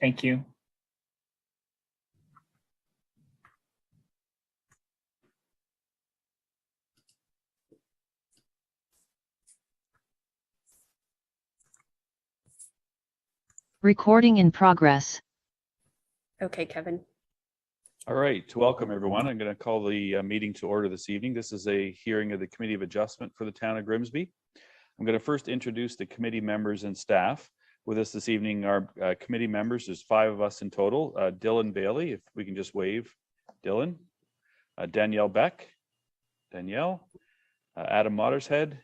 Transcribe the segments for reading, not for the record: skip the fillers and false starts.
Thank you. Recording in progress. Okay, Kevin. All right, welcome everyone. I'm going to call the meeting to order this evening. This is a hearing of the Committee of Adjustment for the Town of Grimsby. I'm going to first introduce the committee members and staff. With us this evening are committee members. There's 5 of us in total. Dylan Bailey, if we can just wave. Dylan. Danielle Beck. Danielle. Adam Mottershead.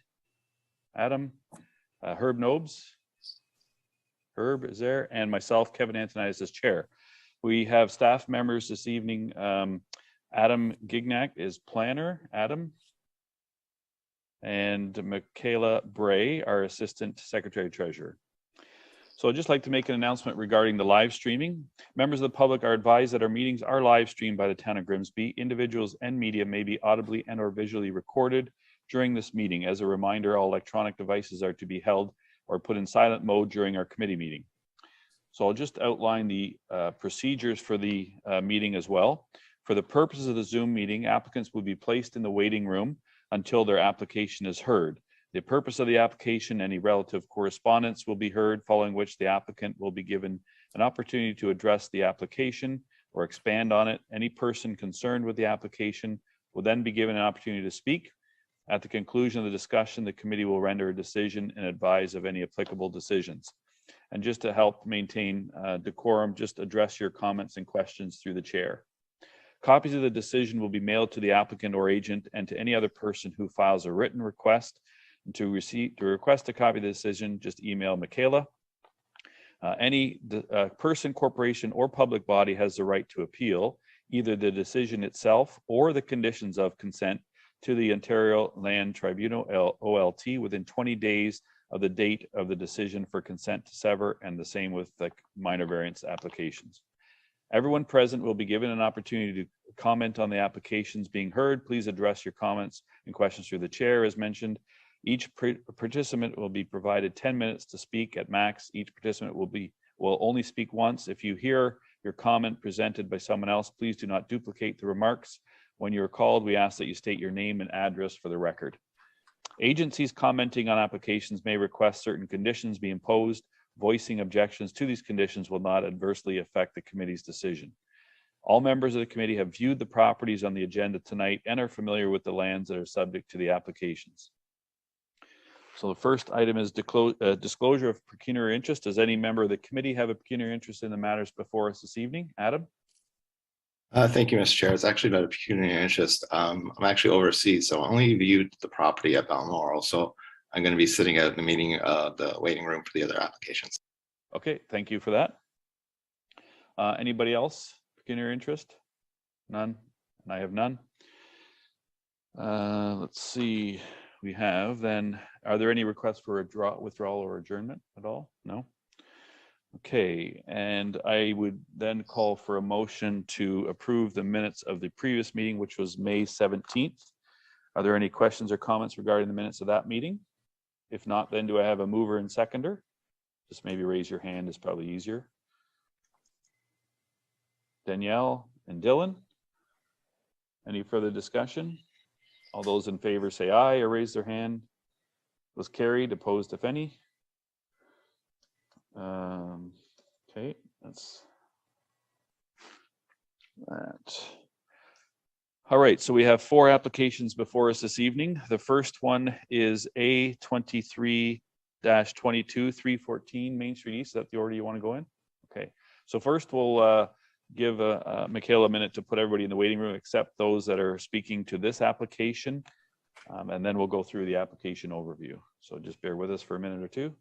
Adam. Herb Nobes. Herb is there. And myself, Kevin Antonitis, as chair. We have staff members this evening. Adam Gignac is planner. Adam. And Michaela Bray, our assistant secretary treasurer. So I'd just like to make an announcement regarding the live streaming. Members of the public are advised that our meetings are live streamed by the Town of Grimsby. Individuals and media may be audibly and or visually recorded during this meeting. As a reminder, all electronic devices are to be held or put in silent mode during our committee meeting. So I'll just outline the procedures for the meeting as well. For the purposes of the Zoom meeting, applicants will be placed in the waiting room until their application is heard. The purpose of the application, any relative correspondence will be heard, following which the applicant will be given an opportunity to address the application or expand on it. Any person concerned with the application will then be given an opportunity to speak. At the conclusion of the discussion, the committee will render a decision and advise of any applicable decisions. And just to help maintain decorum, just address your comments and questions through the chair. Copies of the decision will be mailed to the applicant or agent and to any other person who files a written request. And to request a copy of the decision, just email Michaela. Any person, corporation, or public body has the right to appeal either the decision itself or the conditions of consent to the Ontario Land Tribunal, OLT, within 20 days of the date of the decision for consent to sever, and the same with the minor variance applications. Everyone present will be given an opportunity to comment on the applications being heard. Please address your comments and questions through the chair as mentioned. Each participant will be provided 10 minutes to speak at max. Each participant will only speak once. If you hear your comment presented by someone else, please do not duplicate the remarks. When you are called, we ask that you state your name and address for the record. Agencies commenting on applications may request certain conditions be imposed. Voicing objections to these conditions will not adversely affect the committee's decision. All members of the committee have viewed the properties on the agenda tonight and are familiar with the lands that are subject to the applications. So the first item is disclosure of pecuniary interest. Does any member of the committee have a pecuniary interest in the matters before us this evening? Adam? Thank you, Mr. Chair. It's actually about a pecuniary interest. I'm actually overseas, so I only viewed the property at Balmoral. So I'm going to be sitting at the meeting, the waiting room for the other applications. Okay, thank you for that. Anybody else? Pecuniary interest? None? And I have none. Let's see. We have then, are there any requests for a withdrawal or adjournment at all? No? Okay, and I would then call for a motion to approve the minutes of the previous meeting, which was May 17th. Are there any questions or comments regarding the minutes of that meeting? If not, then do I have a mover and seconder? Just maybe raise your hand is probably easier. Danielle and Dylan. Any further discussion? All those in favor say aye or raise their hand. Was carried, opposed if any. Okay, that's that. All right, so we have 4 applications before us this evening. The first one is A23-22 314 Main Street East. Is that the order you want to go in? Okay, so first we'll give Michaela a minute to put everybody in the waiting room except those that are speaking to this application, and then we'll go through the application overview. So just bear with us for a minute or two.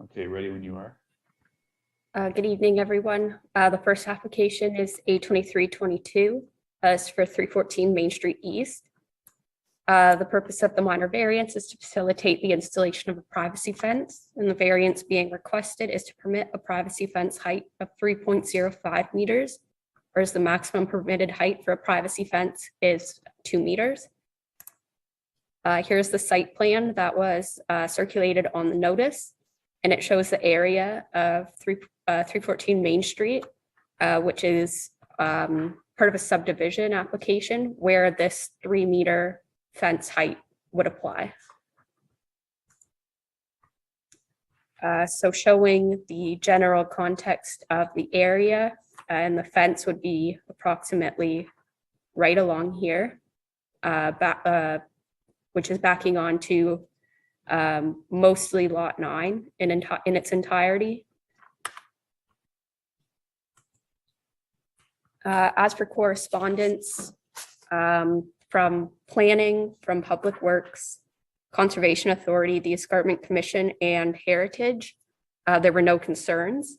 Okay, ready when you are. Good evening, everyone. The first application is A2322. It's for 314 Main Street East. The purpose of the minor variance is to facilitate the installation of a privacy fence, and the variance being requested is to permit a privacy fence height of 3.05 meters, whereas the maximum permitted height for a privacy fence is 2 meters. Here's the site plan that was circulated on the notice, and it shows the area of 314 Main Street, which is part of a subdivision application where this 3-meter fence height would apply. So showing the general context of the area, and the fence would be approximately right along here, which is backing onto mostly lot 9 in its entirety. As for correspondence, from planning, from Public Works, Conservation Authority, the Escarpment Commission, and Heritage, there were no concerns.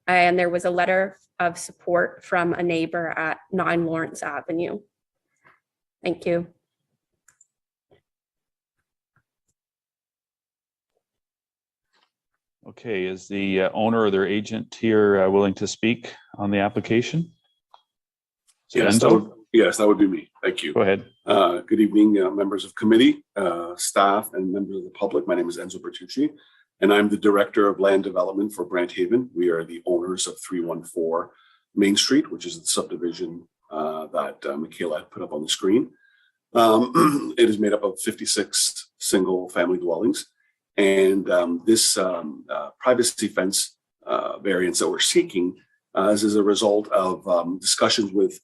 And there was a letter of support from a neighbor at 9 Lawrence Avenue. Thank you. Okay, is the owner or their agent here willing to speak on the application? Yes, that would be me. Thank you. Go ahead. Good evening, members of committee, staff, and members of the public. My name is Enzo Bertucci, and I'm the Director of Land Development for Brant Haven. We are the owners of 314 Main Street, which is the subdivision that Michaela had put up on the screen. It is made up of 56 single-family dwellings, and this privacy fence variance that we're seeking is a result of discussions with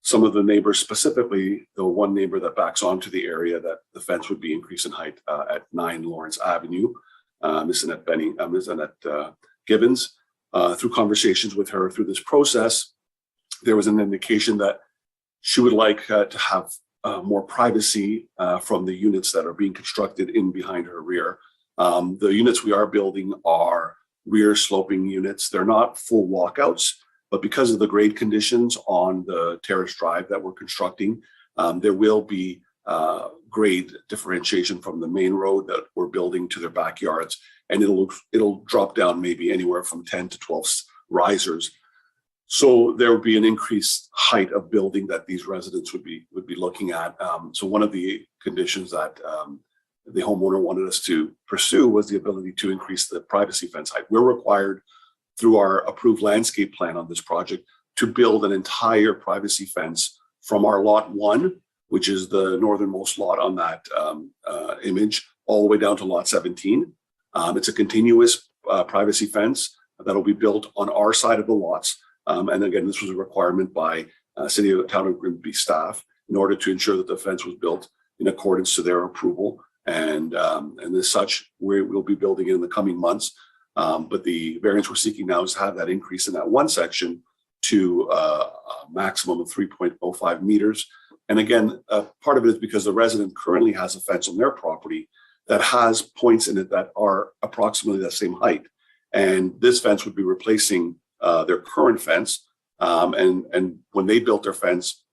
some of the neighbors, specifically the one neighbor that backs onto the area that the fence would be increased in height at 9 Lawrence Avenue, Ms. Annette Gibbons. Through conversations with her through this process, there was an indication that she would like to have more privacy from the units that are being constructed in behind her rear. The units we are building are rear sloping units. They're not full walkouts, but because of the grade conditions on the terrace drive that we're constructing, there will be grade differentiation from the main road that we're building to their backyards, and it'll drop down maybe anywhere from 10 to 12 risers. So there would be an increased height of building that these residents would be looking at. So one of the conditions that the homeowner wanted us to pursue was the ability to increase the privacy fence height. We're required through our approved landscape plan on this project to build an entire privacy fence from our lot 1, which is the northernmost lot on that image, all the way down to lot 17. It's a continuous privacy fence that'll be built on our side of the lots. And again, this was a requirement by City of Town of Grimsby staff in order to ensure that the fence was built in accordance to their approval. And as such, we'll be building it in the coming months. But the variance we're seeking now is to have that increase in that one section to a maximum of 3.05 meters. And again, part of it is because the resident currently has a fence on their property that has points in it that are approximately the same height. And this fence would be replacing their current fence. And when they built their fence,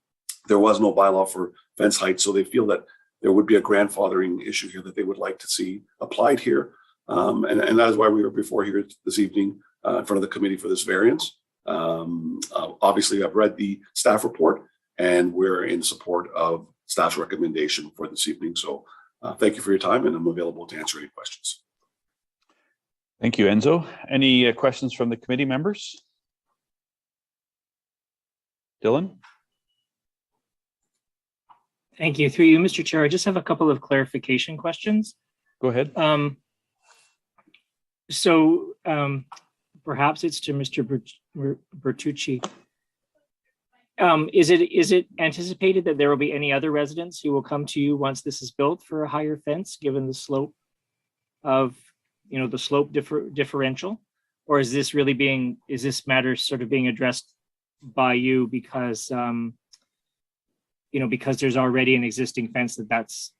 there was no bylaw for fence height. So they feel that there would be a grandfathering issue here that they would like to see applied here. And that is why we were before here this evening in front of the committee for this variance. Obviously, I've read the staff report and we're in support of staff's recommendation for this evening. So thank you for your time, and I'm available to answer any questions. Thank you, Enzo. Any questions from the committee members? Dylan? Thank you. Through you, Mr. Chair, I just have a couple of clarification questions. Go ahead. Perhaps it's to Mr. Bertucci. Is it anticipated that there will be any other residents who will come to you once this is built for a higher fence, given the slope of, the slope differential? Or is this matter sort of being addressed by you because, because there's already an existing fence that's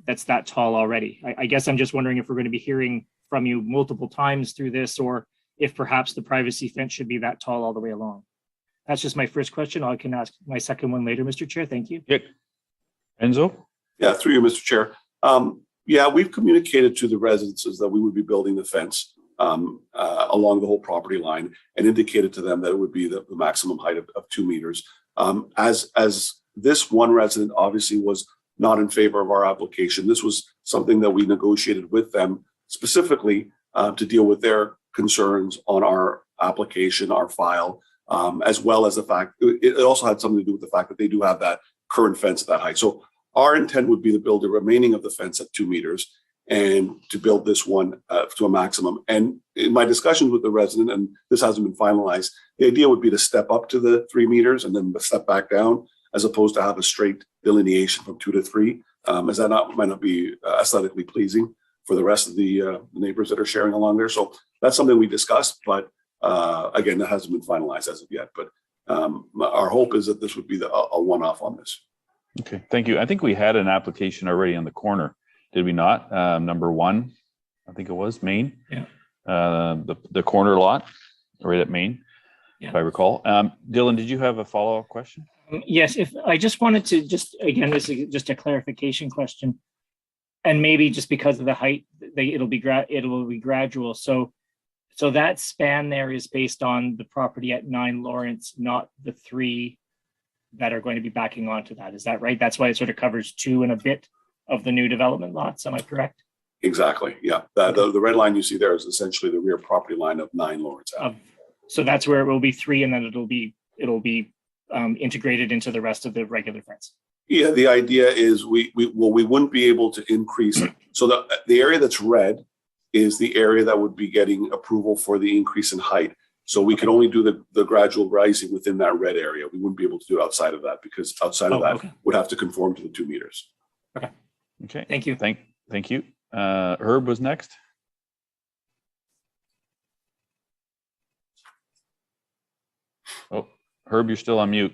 that's that tall already. I guess I'm just wondering if we're going to be hearing from you multiple times through this, or if perhaps the privacy fence should be that tall all the way along. That's just my first question. I can ask my second one later, Mr. Chair. Thank you. Yeah. Enzo? Yeah, through you, Mr. Chair. Yeah, we've communicated to the residences that we would be building the fence along the whole property line and indicated to them that it would be the maximum height of 2 meters. As this one resident obviously was not in favor of our application, this was something that we negotiated with them specifically to deal with their concerns on our application, our file, as well as the fact, it also had something to do with the fact that they do have that current fence at that height. So our intent would be to build the remaining of the fence at 2 meters and to build this one to a maximum. And in my discussions with the resident, and this hasn't been finalized, the idea would be to step up to the 3 meters and then step back down, as opposed to have a straight delineation from 2 to 3, as that might not be aesthetically pleasing for the rest of the neighbors that are sharing along there. So that's something we discussed, but again, that hasn't been finalized as of yet. But our hope is that this would be a one-off on this. Okay, thank you. I think we had an application already on the corner, did we not? Number 1, I think it was Main. Yeah. The corner lot right at Main, Yeah. if I recall. Dylan, did you have a follow-up question? Yes, if I just wanted to again, this is just a clarification question, and maybe just because of the height, it'll be gradual. So that span there is based on the property at 9 Lawrence, not the 3 that are going to be backing onto that. Is that right? That's why it sort of covers 2 and a bit of the new development lots. Am I correct? Exactly. Yeah. The red line you see there is essentially the rear property line of 9 Lawrence Ave. So that's where it will be 3, and then it'll be integrated into the rest of the regular fence. Yeah. The idea is we wouldn't be able to increase. So the area that's red is the area that would be getting approval for the increase in height. So we could only do the gradual rising within that red area. We wouldn't be able to do outside of that, because outside of that okay. would have to conform to the 2 meters. Okay. Thank you. Thank you. Herb was next. Oh, Herb, you're still on mute.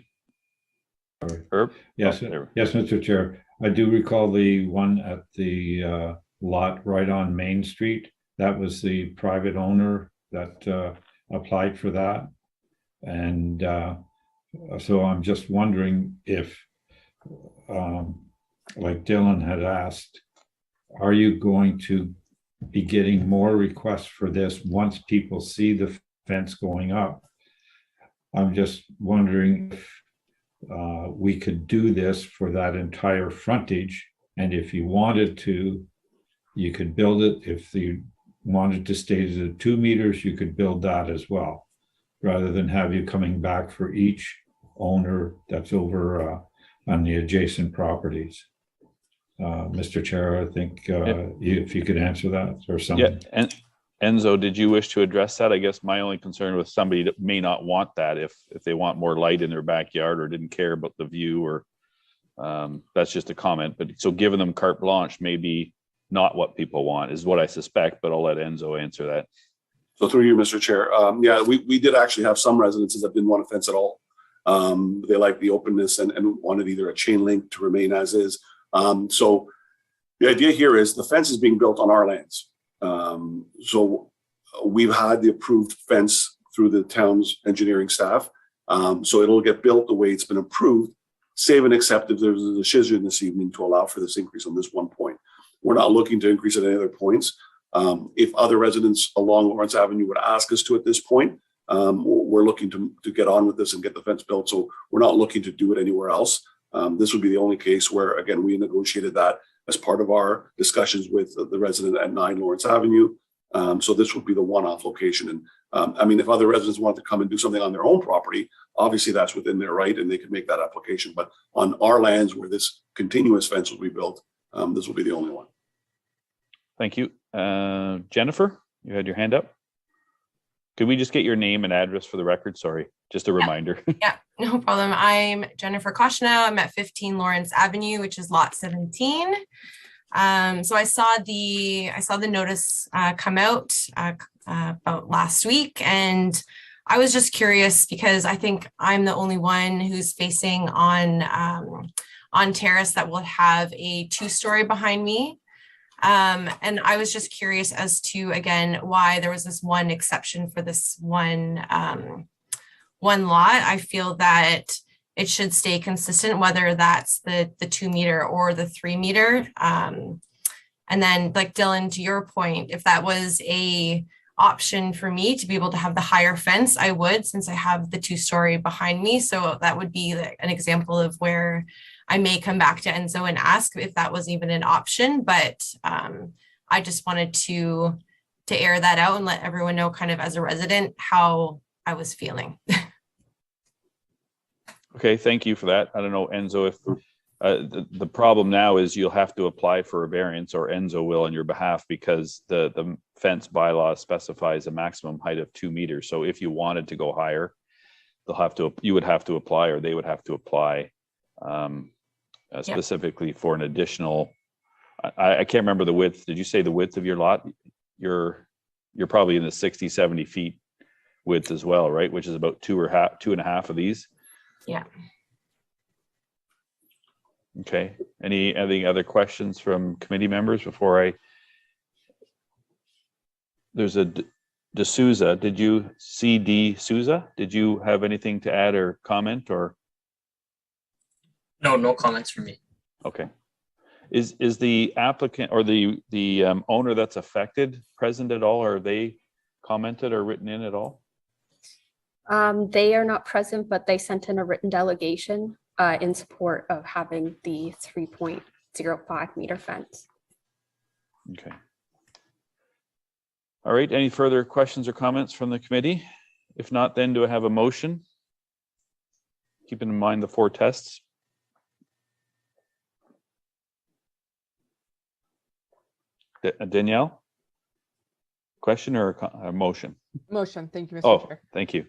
Sorry. Herb? Yes, Oh, yes, Mr. Chair. I do recall the one at the lot right on Main Street. That was the private owner that applied for that. And so I'm just wondering if, like Dylan had asked, are you going to be getting more requests for this once people see the fence going up? I'm just wondering if we could do this for that entire frontage, and if you wanted to, you could build it. If you wanted to stay at 2 meters, you could build that as well, rather than have you coming back for each owner that's over on the adjacent properties. Mr. Chair, I think if you could answer that or something. Yeah, and Enzo, did you wish to address that? I guess my only concern with somebody that may not want that, if they want more light in their backyard or didn't care about the view, or that's just a comment. But so giving them carte blanche may be not what people want, is what I suspect, but I'll let Enzo answer that. So through you, Mr. Chair. Yeah, we did actually have some residences that didn't want a fence at all. They like the openness and wanted either a chain link to remain as is. So the idea here is the fence is being built on our lands. So we've had the approved fence through the town's engineering staff. So it'll get built the way it's been approved, save and except if there's a decision this evening to allow for this increase on this one point. We're not looking to increase at any other points. If other residents along Lawrence Avenue would ask us to at this point, we're looking to get on with this and get the fence built. So we're not looking to do it anywhere else. This would be the only case where, again, we negotiated that as part of our discussions with the resident at 9 Lawrence Avenue. So this would be the one-off location. And I mean, if other residents want to come and do something on their own property, obviously that's within their right and they can make that application. But on our lands where this continuous fence will be built, this will be the only one. Thank you. Jennifer, you had your hand up. Could we just get your name and address for the record? Sorry, just a reminder. Yeah, no problem. I'm Jennifer Koshna. I'm at 15 Lawrence Avenue, which is lot 17. So I saw the notice come out about last week, and I was just curious because I think I'm the only one who's facing on on terrace that will have a 2-story behind me. And I was just curious as to, again, why there was this one exception for this one lot. I feel that it should stay consistent, whether that's the 2 meter or the 3 meter. And then, like Dylan, to your point, if that was a option for me to be able to have the higher fence, I would, since I have the 2-story behind me. So that would be an example of where I may come back to Enzo and ask if that was even an option. But I just wanted to air that out and let everyone know, kind of as a resident, how I was feeling. Okay, thank you for that. I don't know, Enzo, if the problem now is you'll have to apply for a variance, or Enzo will on your behalf, because the fence bylaw specifies a maximum height of 2 meters. So if you wanted to go higher, you would have to apply, or they would have to apply specifically for an additional. I can't remember the width. Did you say the width of your lot? You're probably in the 60, 70 feet width as well, right? Which is about 2.5 of these. Yeah. Okay. Any other questions from committee members before there's a D'Souza. Did you see D'Souza? Did you have anything to add or comment, or? No comments from me. Okay. Is the applicant or the owner that's affected present at all, or are they commented or written in at all? They are not present, but they sent in a written delegation in support of having the 3.05 meter fence. Okay. All right. Any further questions or comments from the committee? If not, then do I have a motion? Keeping in mind the 4 tests. Danielle? Question or a motion? Motion. Thank you, Mr. Oh, Chair. thank you.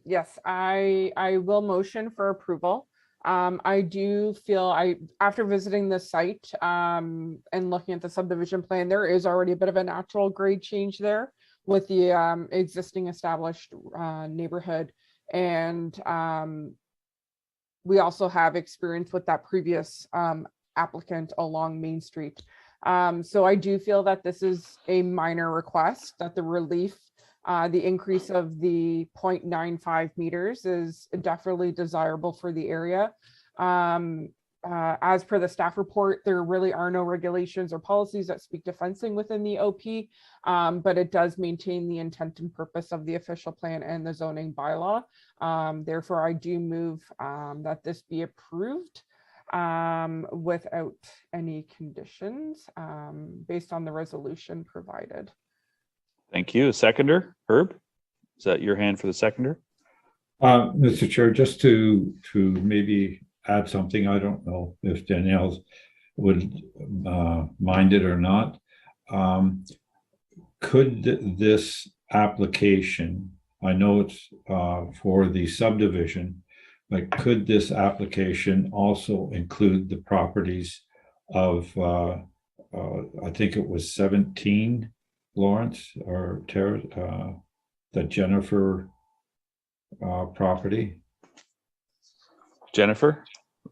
Yes, I will motion for approval. I do feel after visiting the site and looking at the subdivision plan, there is already a bit of a natural grade change there with the existing established neighborhood. And we also have experience with that previous applicant along Main Street. So I do feel that this is a minor request, that the relief, the increase of the 0.95 meters is definitely desirable for the area. As per the staff report, there really are no regulations or policies that speak to fencing within the OP, but it does maintain the intent and purpose of the official plan and the zoning bylaw. Therefore, I do move that this be approved without any conditions based on the resolution provided. Thank you. A seconder, Herb? Is that your hand for the seconder? Mr. Chair, just to maybe add something, I don't know if Danielle would mind it or not. Could this application, I know it's for the subdivision, but could this application also include the properties of, I think it was 17 Lawrence or Terrace, the Jennifer property? Jennifer,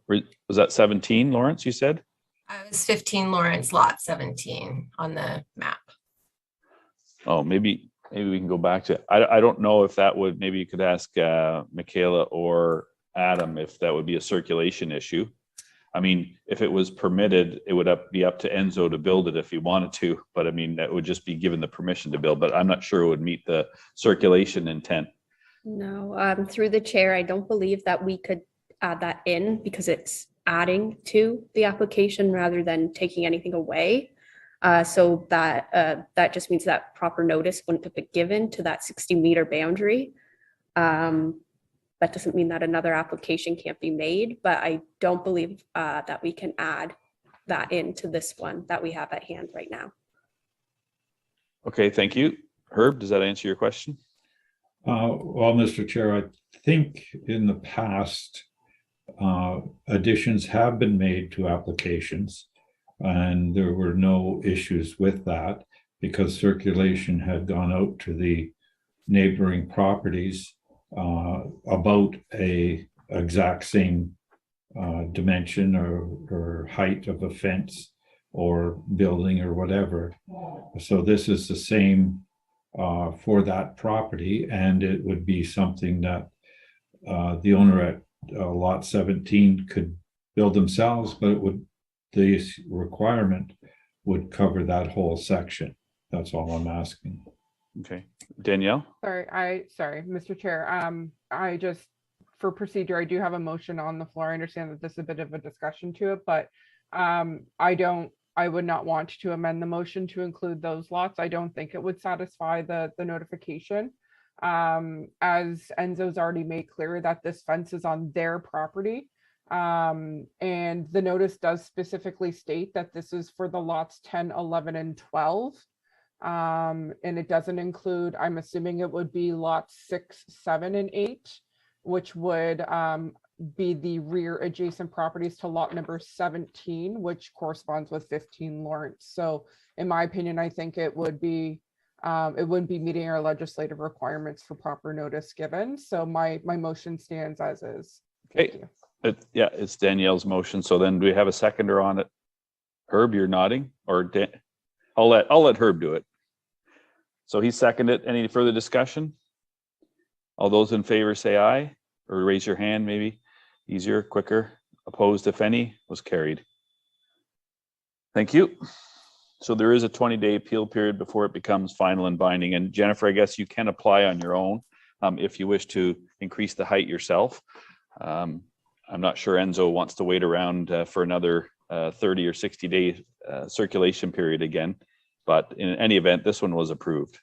was that 17 Lawrence, you said? It was 15 Lawrence, lot 17 on the map. Oh, maybe we can go back to, I don't know if that would, maybe you could ask Michaela or Adam if that would be a circulation issue. I mean, if it was permitted, it would be up to Enzo to build it if he wanted to, but I mean, that would just be given the permission to build, but I'm not sure it would meet the circulation intent. No, through the chair, I don't believe that we could add that in because it's adding to the application rather than taking anything away. So that just means that proper notice wouldn't have been given to that 60-meter boundary. That doesn't mean that another application can't be made, but I don't believe that we can add that into this one that we have at hand right now. Okay, thank you. Herb, does that answer your question? Well, Mr. Chair, I think in the past, additions have been made to applications, and there were no issues with that because circulation had gone out to the neighboring properties about a exact same dimension or height of a fence or building or whatever. So this is the same for that property, and it would be something that the owner at lot 17 could build themselves, but it would, the requirement would cover that whole section. That's all I'm asking. Okay, Danielle? Sorry, Mr. Chair. I just, for procedure, I do have a motion on the floor. I understand that this is a bit of a discussion to it, but I would not want to amend the motion to include those lots. I don't think it would satisfy the notification. As Enzo's already made clear that this fence is on their property. And the notice does specifically state that this is for the lots 10, 11, and 12. And it doesn't include, I'm assuming it would be lots 6, 7, and 8, which would be the rear adjacent properties to lot number 17, which corresponds with 15 Lawrence. So in my opinion, I think it would be, it wouldn't be meeting our legislative requirements for proper notice given. So my motion stands as is. Okay. Yeah, it's Danielle's motion. So then do we have a seconder on it? Herb, you're nodding, or I'll let Herb do it. So he seconded it. Any further discussion? All those in favor say aye, or raise your hand, maybe easier, quicker. Opposed, if any, was carried. Thank you. So there is a 20-day appeal period before it becomes final and binding. And Jennifer, I guess you can apply on your own if you wish to increase the height yourself. I'm not sure Enzo wants to wait around for another 30 or 60-day circulation period again. But in any event, this one was approved.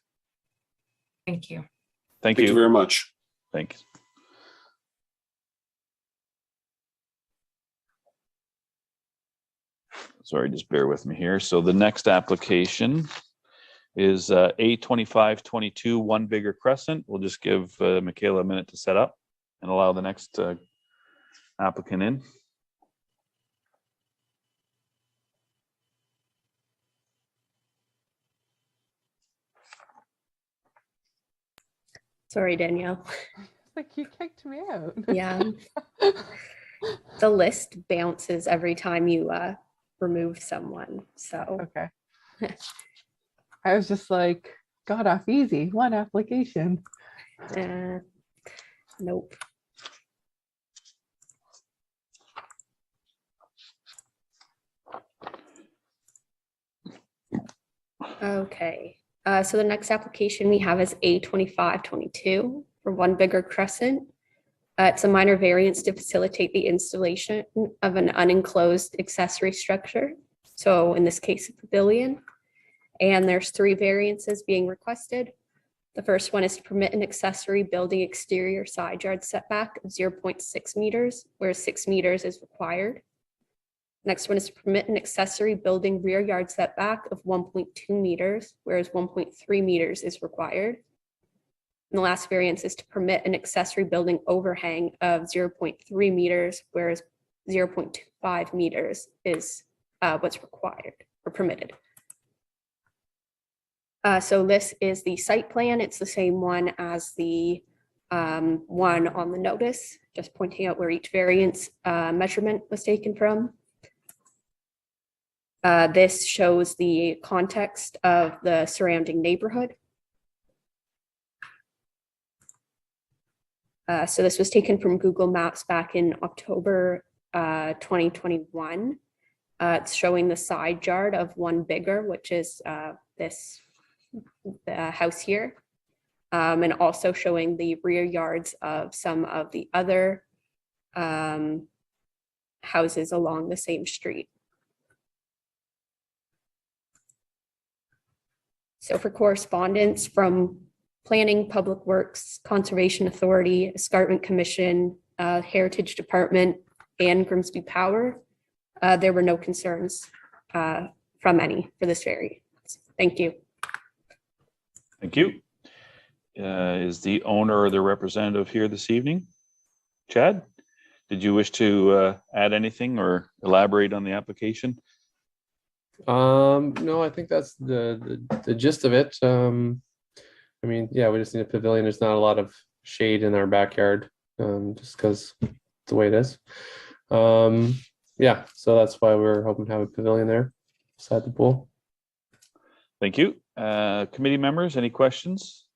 Thank you. Thank Thank you you. very much. Thanks. Sorry, just bear with me here. So the next application is A2522 One Bigger Crescent. We'll just give Michaela a minute to set up and allow the next applicant in. Sorry, Danielle. Like, you kicked me out. Yeah. The list bounces every time you remove someone. So Okay. I was just like, got off easy. One application. nope. Okay. So the next application we have is A2522 for One Bigger Crescent. It's a minor variance to facilitate the installation of an unenclosed accessory structure. So in this case, a pavilion. And there's 3 variances being requested. The first one is to permit an accessory building exterior side yard setback of 0.6 meters, whereas 6 meters is required. Next one is to permit an accessory building rear yard setback of 1.2 meters, whereas 1.3 meters is required. And the last variance is to permit an accessory building overhang of 0.3 meters, whereas 0.25 meters is what's required or permitted. So this is the site plan. It's the same one as the one on the notice, just pointing out where each variance measurement was taken from. This shows the context of the surrounding neighborhood. So this was taken from Google Maps back in October 2021. It's showing the side yard of One Bigger, which is this house here, and also showing the rear yards of some of the other houses along the same street. So for correspondence from Planning, Public Works, Conservation Authority, Escarpment Commission, Heritage Department, and Grimsby Power, there were no concerns from any for this variance. Thank you. Thank you. Is the owner or the representative here this evening? Chad, did you wish to add anything or elaborate on the application? No, I think that's the gist of it. I mean, yeah, we just need a pavilion. There's not a lot of shade in our backyard, just because it's the way it is. Yeah, so that's why we're hoping to have a pavilion there beside the pool. Thank you. Committee members, any questions?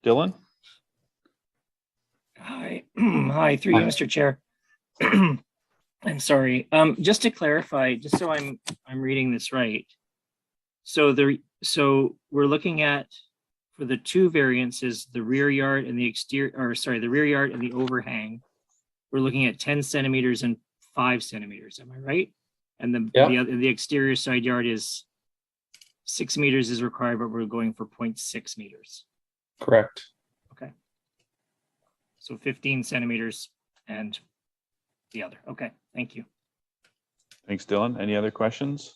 Dylan? Hi, hi, through you, Mr. Chair. I'm sorry. Just to clarify, just so I'm reading this right. So we're looking at, for the two variances, the rear yard and the exterior, or sorry, the rear yard and the overhang. We're looking at 10 centimeters and 5 centimeters. Am I right? And the exterior side yard is 6 meters is required, but we're going for 0.6 meters. Correct. Okay. So 15 centimeters and the other. Okay, thank you. Thanks, Dylan. Any other questions?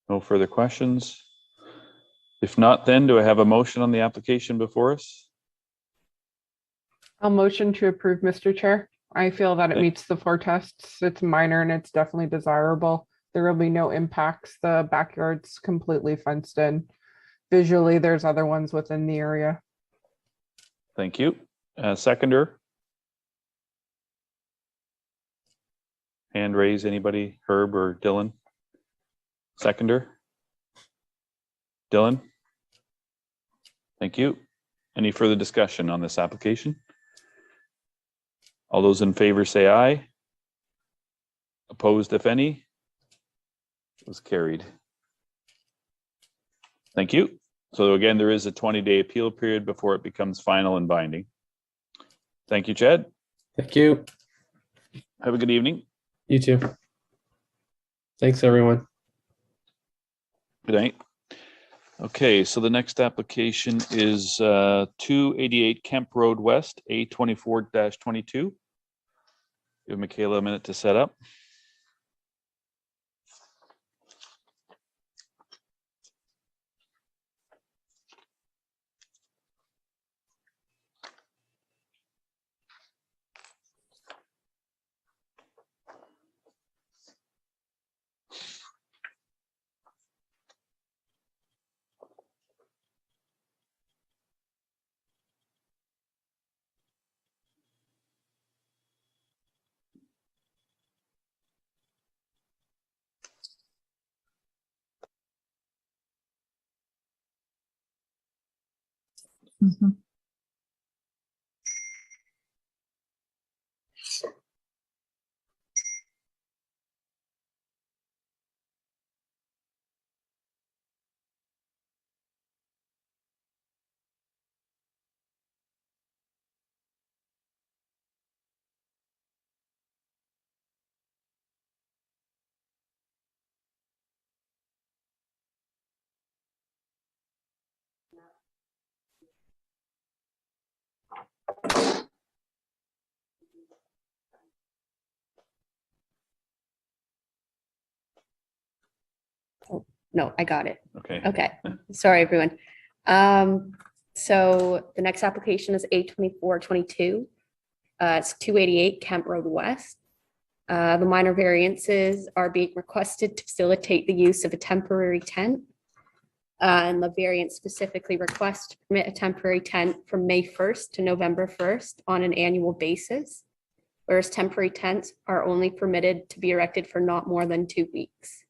No further questions. If not, then do I have a motion on the application before us? I'll motion to approve, Mr. Chair. I feel that it meets the 4 tests. It's minor and it's definitely desirable. There will be no impacts. The backyard's completely fenced in. Visually, there's other ones within the area. Thank you. Seconder? Hand raise, anybody? Herb or Dylan? Seconder? Dylan? Thank you. Any further discussion on this application? All those in favor say aye. Opposed, if any? It was carried. Thank you. So again, there is a 20-day appeal period before it becomes final and binding. Thank you, Chad. Thank you. Have a good evening. You too. Thanks, everyone. Good night. Okay, so the next application is 288 Kemp Road West, A24-22. Give Michaela a minute to set up. No, I got it. Okay. Okay, sorry, everyone. So the next application is A24-22. It's 288 Kemp Road West. The minor variances are being requested to facilitate the use of a temporary tent. And the variance specifically requests to permit a temporary tent from May 1st to November 1st on an annual basis, whereas temporary tents are only permitted to be erected for not more than 2 weeks.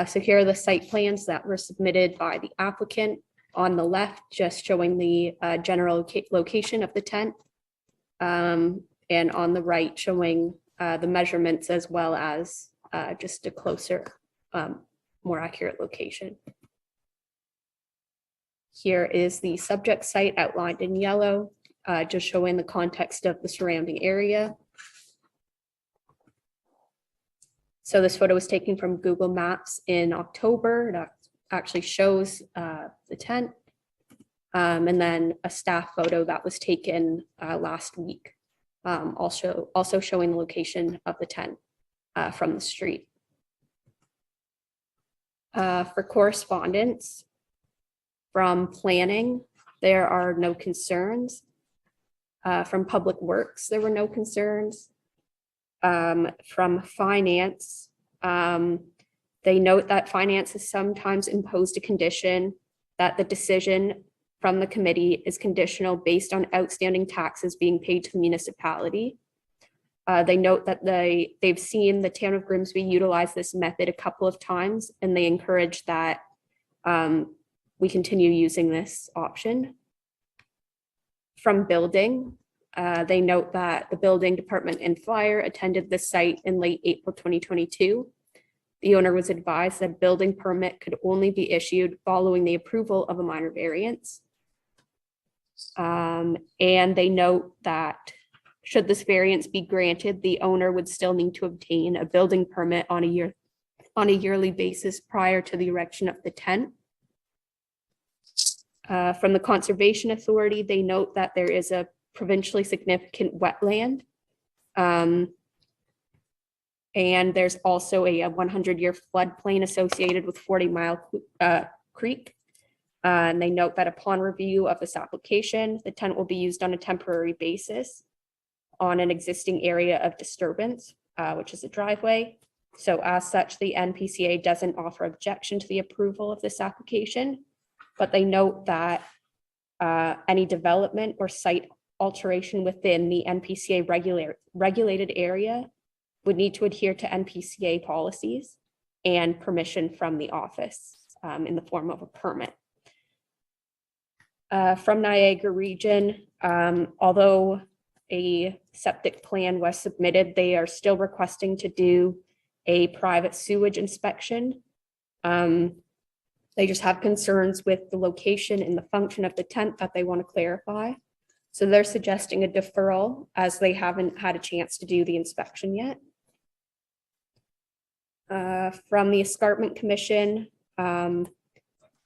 So here are the site plans that were submitted by the applicant. On the left, just showing the general location of the tent. And on the right, showing the measurements as well as just a closer, more accurate location. Here is the subject site outlined in yellow, just showing the context of the surrounding area. So this photo was taken from Google Maps in October. That actually shows the tent. And then a staff photo that was taken last week, also showing the location of the tent from the street. For correspondence from planning, there are no concerns. From Public Works, there were no concerns. From finance, they note that finance has sometimes imposed a condition that the decision from the committee is conditional based on outstanding taxes being paid to the municipality. They note that they've seen the town of Grimsby utilize this method a couple of times, and they encourage that we continue using this option. From building, they note that the building department and fire attended the site in late April 2022. The owner was advised that a building permit could only be issued following the approval of a minor variance. And they note that should this variance be granted, the owner would still need to obtain a building permit on a yearly basis prior to the erection of the tent. From the Conservation Authority, they note that there is a provincially significant wetland. And there's also a 100-year floodplain associated with 40 Mile Creek. And they note that upon review of this application, the tent will be used on a temporary basis on an existing area of disturbance, which is a driveway. So as such, the NPCA doesn't offer objection to the approval of this application, but they note that any development or site alteration within the NPCA regulated area would need to adhere to NPCA policies and permission from the office in the form of a permit. From Niagara region, although a septic plan was submitted, they are still requesting to do a private sewage inspection. They just have concerns with the location and the function of the tent that they want to clarify. So they're suggesting a deferral as they haven't had a chance to do the inspection yet. From the Escarpment Commission,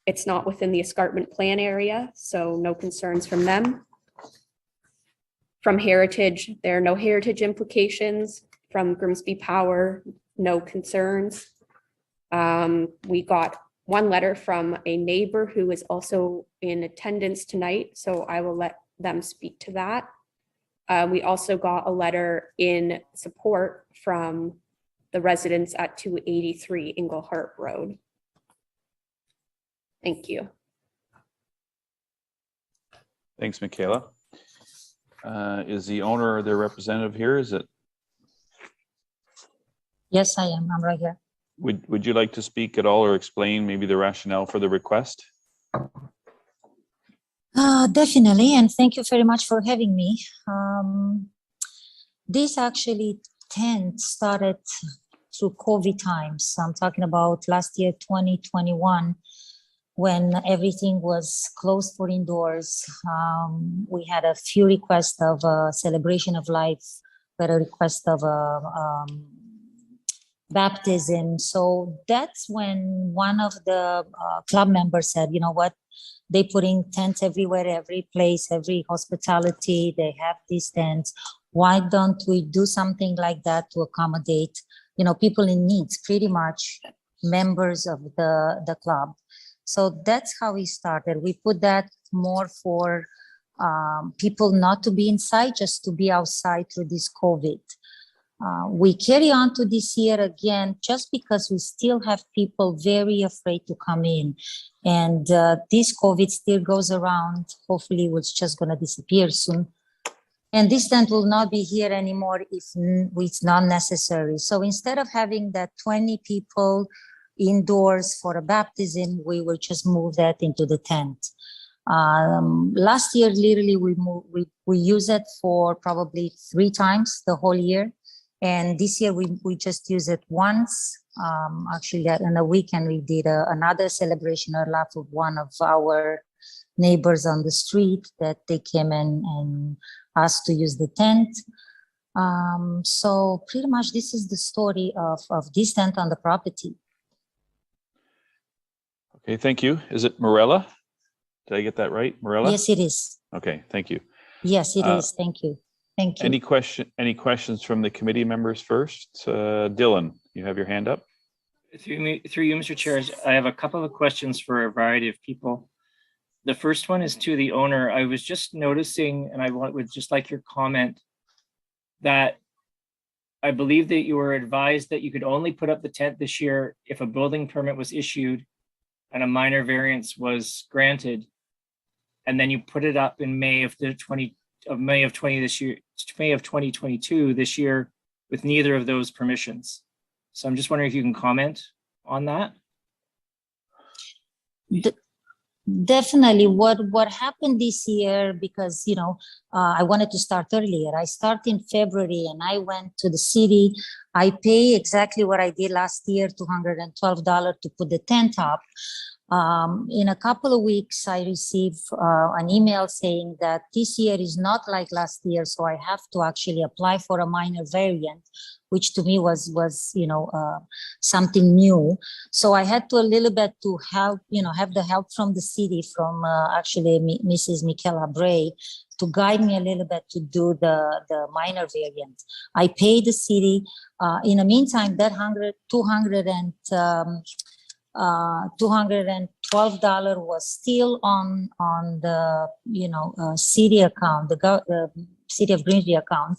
it's not within the escarpment plan area, so no concerns from them. From Heritage, there are no heritage implications. From Grimsby Power, no concerns. We got one letter from a neighbor who is also in attendance tonight, so I will let them speak to that. We also got a letter in support from the residents at 283 Englehart Road. Thank you. Thanks, Michaela. Is the owner or their representative here? Is it? Yes, I am. I'm right here. Would you like to speak at all or explain maybe the rationale for the request? Definitely, and thank you very much for having me. This actually tent started through COVID times. I'm talking about last year, 2021, when everything was closed for indoors. We had a few requests of a celebration of life, but a request of a baptism. So that's when one of the club members said, you know what, they putting tents everywhere, every place, every hospitality, they have these tents. Why don't we do something like that to accommodate, you know, people in needs, pretty much members of the club. So that's how we started. We put that more for people not to be inside, just to be outside through this COVID. We carry on to this year again, just because we still have people very afraid to come in. And this COVID still goes around. Hopefully it's just going to disappear soon. And this tent will not be here anymore if it's not necessary. So instead of having that 20 people indoors for a baptism, we will just move that into the tent. Last year, literally, we use it for probably 3 times the whole year. And this year we just use it once. Actually, on a weekend we did another celebration or laugh with one of our neighbors on the street that they came in and asked to use the tent. So pretty much this is the story of this tent on the property. Okay, thank you. Is it Morella? Did I get that right, Morella? Yes, it is. Okay, thank you. Yes, it is. Thank you. Thank you. Any questions from the committee members first? Dylan, you have your hand up. Through you, Mr. Chair, I have a couple of questions for a variety of people. The first one is to the owner. I was just noticing, and I would just like your comment, that I believe that you were advised that you could only put up the tent this year if a building permit was issued and a minor variance was granted. and then you put it up in May of 20 this year, May of 2022 this year, with neither of those permissions. So I'm just wondering if you can comment on that. Definitely. What happened this year, because I wanted to start earlier. I started in February and I went to the city. I pay exactly what I did last year, $212 to put the tent up. In a couple of weeks, I received an email saying that this year is not like last year, so I have to actually apply for a minor variant, which to me was something new. So I had to a little bit to help, have the help from the city, from actually Mrs. Michaela Bray, to guide me a little bit to do the minor variant. I paid the city. In the meantime, that $212 was still on the city account, the city of Grimsby account,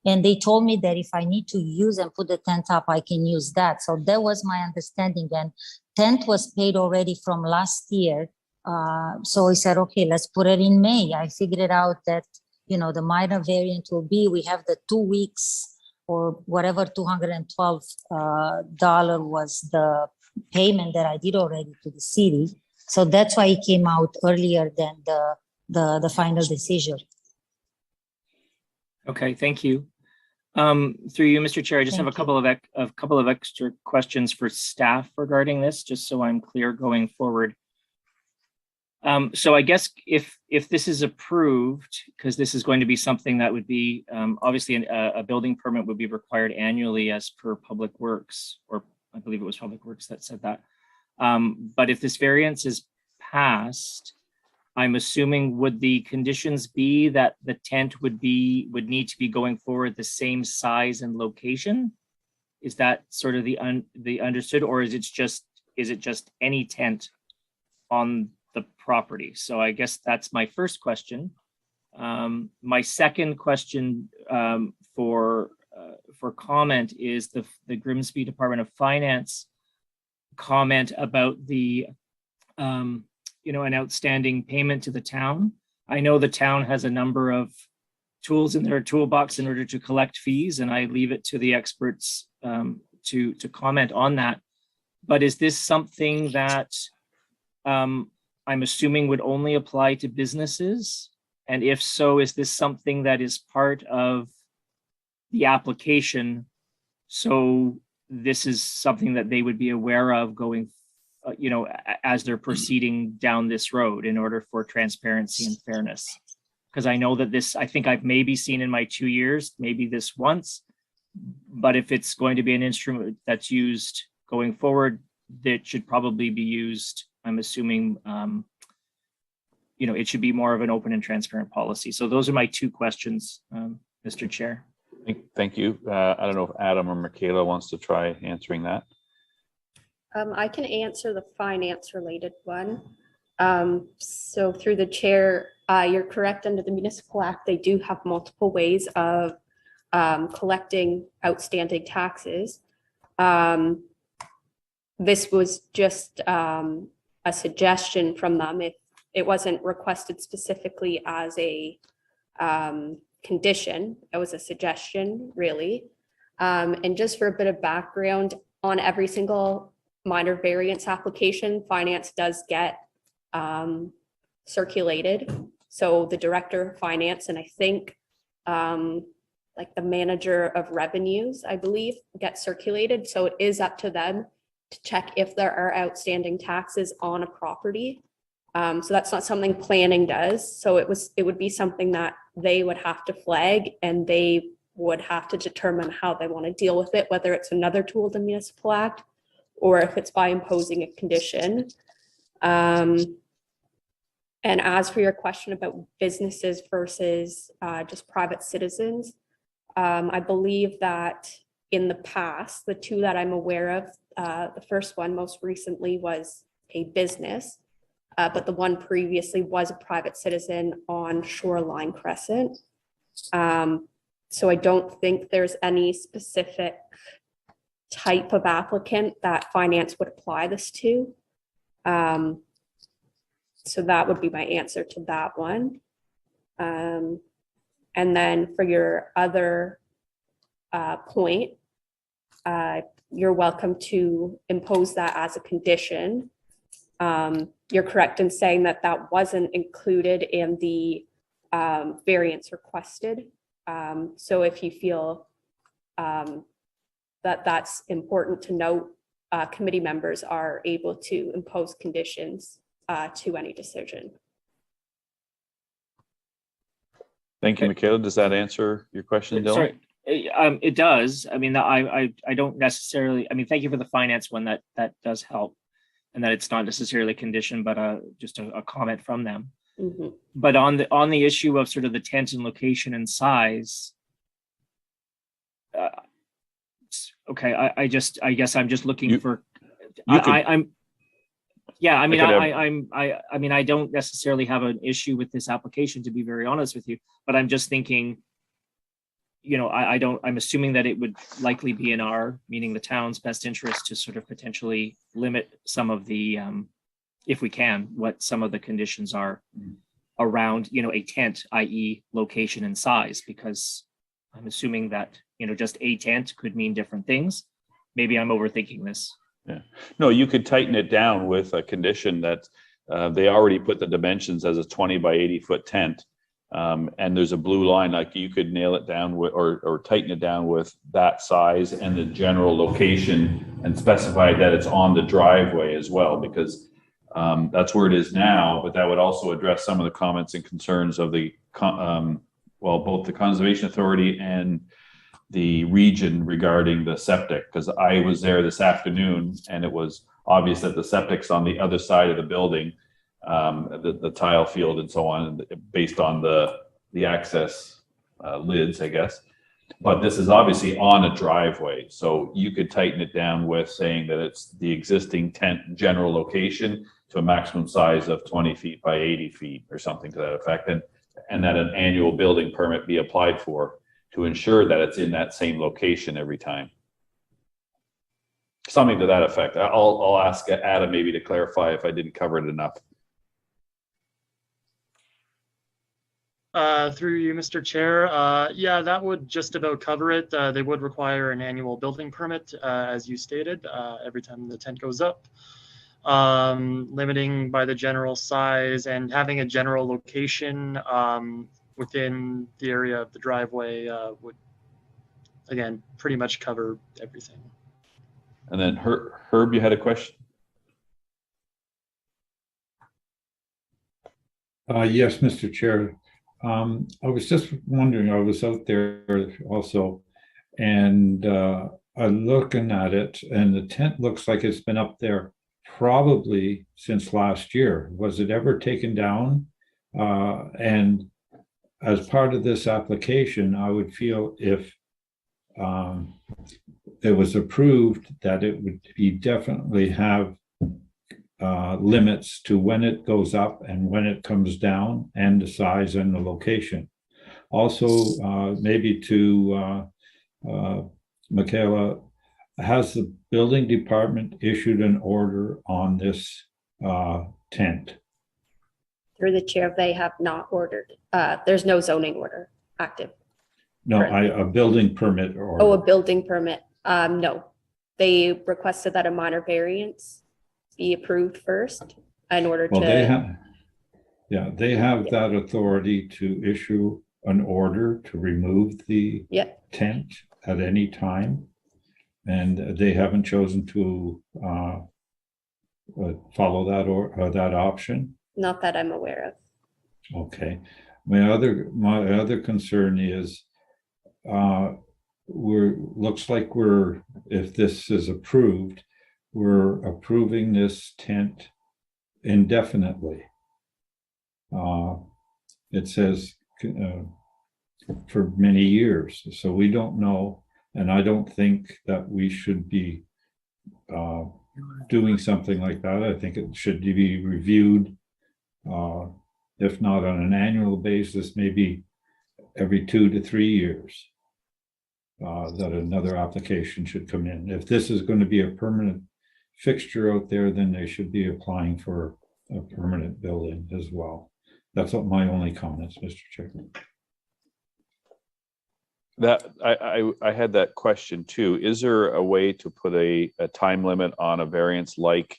and they told me that if I need to use and put the tent up, I can use that. So that was my understanding, and tent was paid already from last year. So I said, okay, let's put it in May. I figured out that the minor variant will be, we have the 2 weeks or whatever, $212 was the payment that I did already to the city. So that's why it came out earlier than the final decision. Okay, thank you. Through you, Mr. Chair, I just have a couple of extra questions for staff regarding this, just so I'm clear going forward. So I guess if this is approved, because this is going to be something that would be obviously a building permit would be required annually as per Public Works, or I believe it was Public Works that said that. But if this variance is passed, I'm assuming would the conditions be that the tent would need to be going forward the same size and location? Is that sort of the understood, or is it just any tent on the property? So I guess that's my first question. My second question for comment is the Grimsby Department of Finance comment about the an outstanding payment to the town. I know the town has a number of tools in their toolbox in order to collect fees, and I leave it to the experts to comment on that. But is this something that I'm assuming would only apply to businesses? And if so, is this something that is part of the application? So this is something that they would be aware of going, as they're proceeding down this road in order for transparency and fairness. Because I know that I think I've maybe seen in my 2 years, maybe this once, but if it's going to be an instrument that's used going forward, that should probably be used, I'm assuming, it should be more of an open and transparent policy. So those are my two questions, Mr. Chair. Thank you. I don't know if Adam or Michaela wants to try answering that. I can answer the finance related one. So through the chair, you're correct. Under the Municipal Act, they do have multiple ways of collecting outstanding taxes. This was just a suggestion from them. If it wasn't requested specifically as a condition, it was a suggestion, really. And just for a bit of background, on every single minor variance application, finance does get circulated. So the director of finance, and I think like the manager of revenues, I believe, get circulated. So it is up to them to check if there are outstanding taxes on a property. So that's not something planning does. So it would be something that they would have to flag, and they would have to determine how they want to deal with it, whether it's another tool of the Municipal Act or if it's by imposing a condition. And as for your question about businesses versus just private citizens, I believe that in the past, the two that I'm aware of, the first one most recently was a business, but the one previously was a private citizen on Shoreline Crescent. So I don't think there's any specific type of applicant that finance would apply this to. So that would be my answer to that one. And then for your other point, you're welcome to impose that as a condition. You're correct in saying that that wasn't included in the variance requested. So if you feel that that's important to note, committee members are able to impose conditions to any decision. Thank you, Michaela. Does that answer your question, Dylan? Sorry, it does. I mean, I don't necessarily, I mean, thank you for the finance one, that does help. And that it's not necessarily a condition, but just a comment from them. Mm-hmm. But on the issue of sort of the tent and location and size, okay, I guess I'm just looking for. I mean, I don't necessarily have an issue with this application, to be very honest with you, but I'm just thinking, you know, I'm assuming that it would likely be in our, meaning the town's best interest to sort of potentially limit some of the, if we can, what some of the conditions are around, you know, a tent, i.e. location and size, because I'm assuming that, you know, just a tent could mean different things. Maybe I'm overthinking this. Yeah. No, you could tighten it down with a condition that they already put the dimensions as a 20 by 80 foot tent. And there's a blue line, like you could nail it down with, or tighten it down with that size and the general location, and specify that it's on the driveway as well, because that's where it is now. But that would also address some of the comments and concerns of the, both the Conservation Authority and the region regarding the septic, because I was there this afternoon and it was obvious that the septic's on the other side of the building, the tile field and so on, based on the access lids, I guess. But this is obviously on a driveway, so you could tighten it down with saying that it's the existing tent general location to a maximum size of 20 feet by 80 feet or something to that effect, and that an annual building permit be applied for to ensure that it's in that same location every time. Something to that effect. I'll ask Adam maybe to clarify if I didn't cover it enough. Through you, Mr. Chair. Yeah, that would just about cover it. They would require an annual building permit, as you stated, every time the tent goes up. Limiting by the general size and having a general location within the area of the driveway would, again, pretty much cover everything. And then Herb, you had a question? Yes, Mr. Chair. I was just wondering, I was out there also, and I'm looking at it, and the tent looks like it's been up there probably since last year. Was it ever taken down? And as part of this application, I would feel if it was approved that it would be definitely have limits to when it goes up and when it comes down, and the size and the location. Also, maybe to Michaela, has the building department issued an order on this tent? Through the chair, they have not ordered. There's no zoning order active. No, a building permit order. Oh, a building permit. No, they requested that a minor variance be approved first in order Well, to. They have that authority to issue an order to remove the tent at any time, and they haven't chosen to follow that or that option. Not that I'm aware of. Okay. My other concern is looks like if this is approved, we're approving this tent indefinitely. It says for many years, so we don't know, and I don't think that we should be doing something like that. I think it should be reviewed, if not on an annual basis, maybe every 2 to 3 years, that another application should come in. If this is going to be a permanent fixture out there, then they should be applying for a permanent building as well. That's what my only comments, Mr. Chairman. That I had that question too. Is there a way to put a time limit on a variance like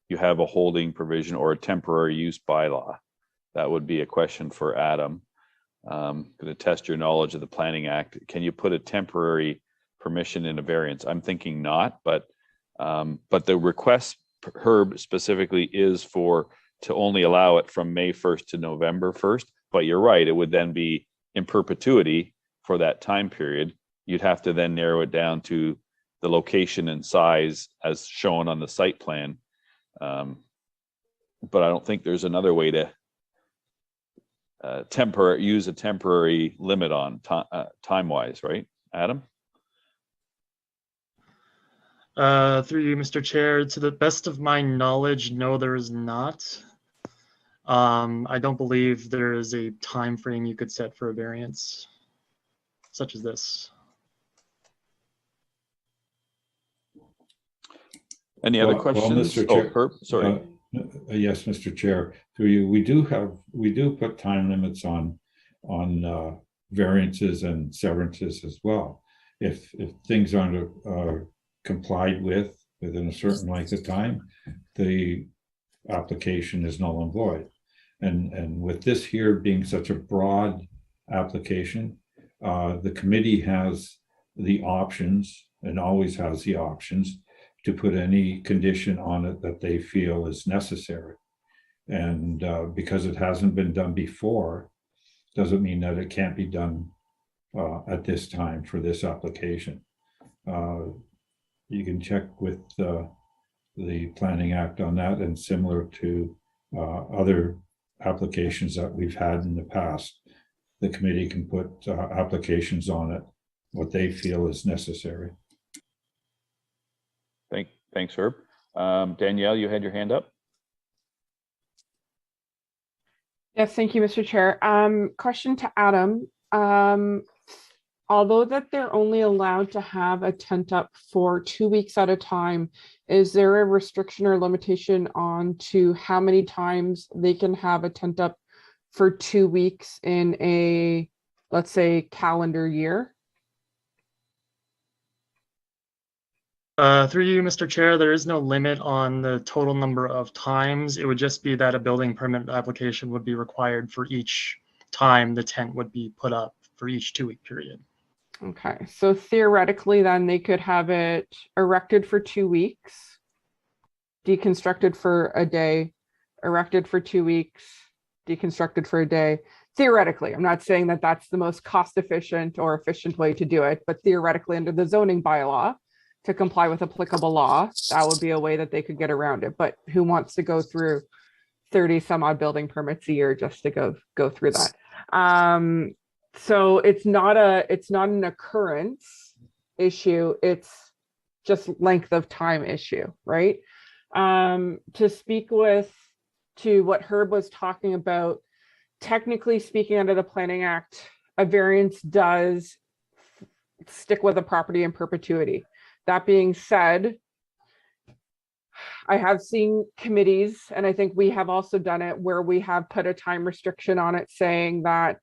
you have a holding provision or a temporary use bylaw? That would be a question for Adam. Going to test your knowledge of the Planning Act. Can you put a temporary permission in a variance? I'm thinking not, but the request, Herb, specifically is to only allow it from May 1st to November 1st. But you're right, it would then be in perpetuity for that time period. You'd have to then narrow it down to the location and size as shown on the site plan. But I don't think there's another way to use a temporary limit on time-wise, right, Adam? Through you, Mr. Chair, to the best of my knowledge, no, there is not. I don't believe there is a time frame you could set for a variance such as this. Any other Well, questions? Mr. Chair, Herb, sorry. Yes, Mr. Chair, through you, we do put time limits on variances and severances as well. If things aren't complied with within a certain length of time, the application is null and void. And with this here being such a broad application, the committee has the options and always has the options to put any condition on it that they feel is necessary. And because it hasn't been done before, doesn't mean that it can't be done at this time for this application. You can check with the Planning Act on that, and similar to other applications that we've had in the past, the committee can put applications on it, what they feel is necessary. Thanks, Herb. Danielle, you had your hand up. Yes, thank you, Mr. Chair. Question to Adam. Although that they're only allowed to have a tent up for 2 weeks at a time, is there a restriction or limitation on to how many times they can have a tent up for 2 weeks in a, let's say, calendar year? Through you, Mr. Chair, there is no limit on the total number of times. It would just be that a building permit application would be required for each time the tent would be put up for each 2-week period. Okay, so theoretically then they could have it erected for 2 weeks, deconstructed for a day, erected for 2 weeks, deconstructed for a day. Theoretically, I'm not saying that that's the most cost efficient or efficient way to do it, but theoretically under the zoning bylaw, to comply with applicable law, that would be a way that they could get around it. But who wants to go through 30 some odd building permits a year just to go through that? So it's not an occurrence issue, it's just length of time issue, right? To speak to what Herb was talking about, technically speaking, under the Planning Act, a variance does stick with a property in perpetuity. That being said, I have seen committees, and I think we have also done it, where we have put a time restriction on it saying that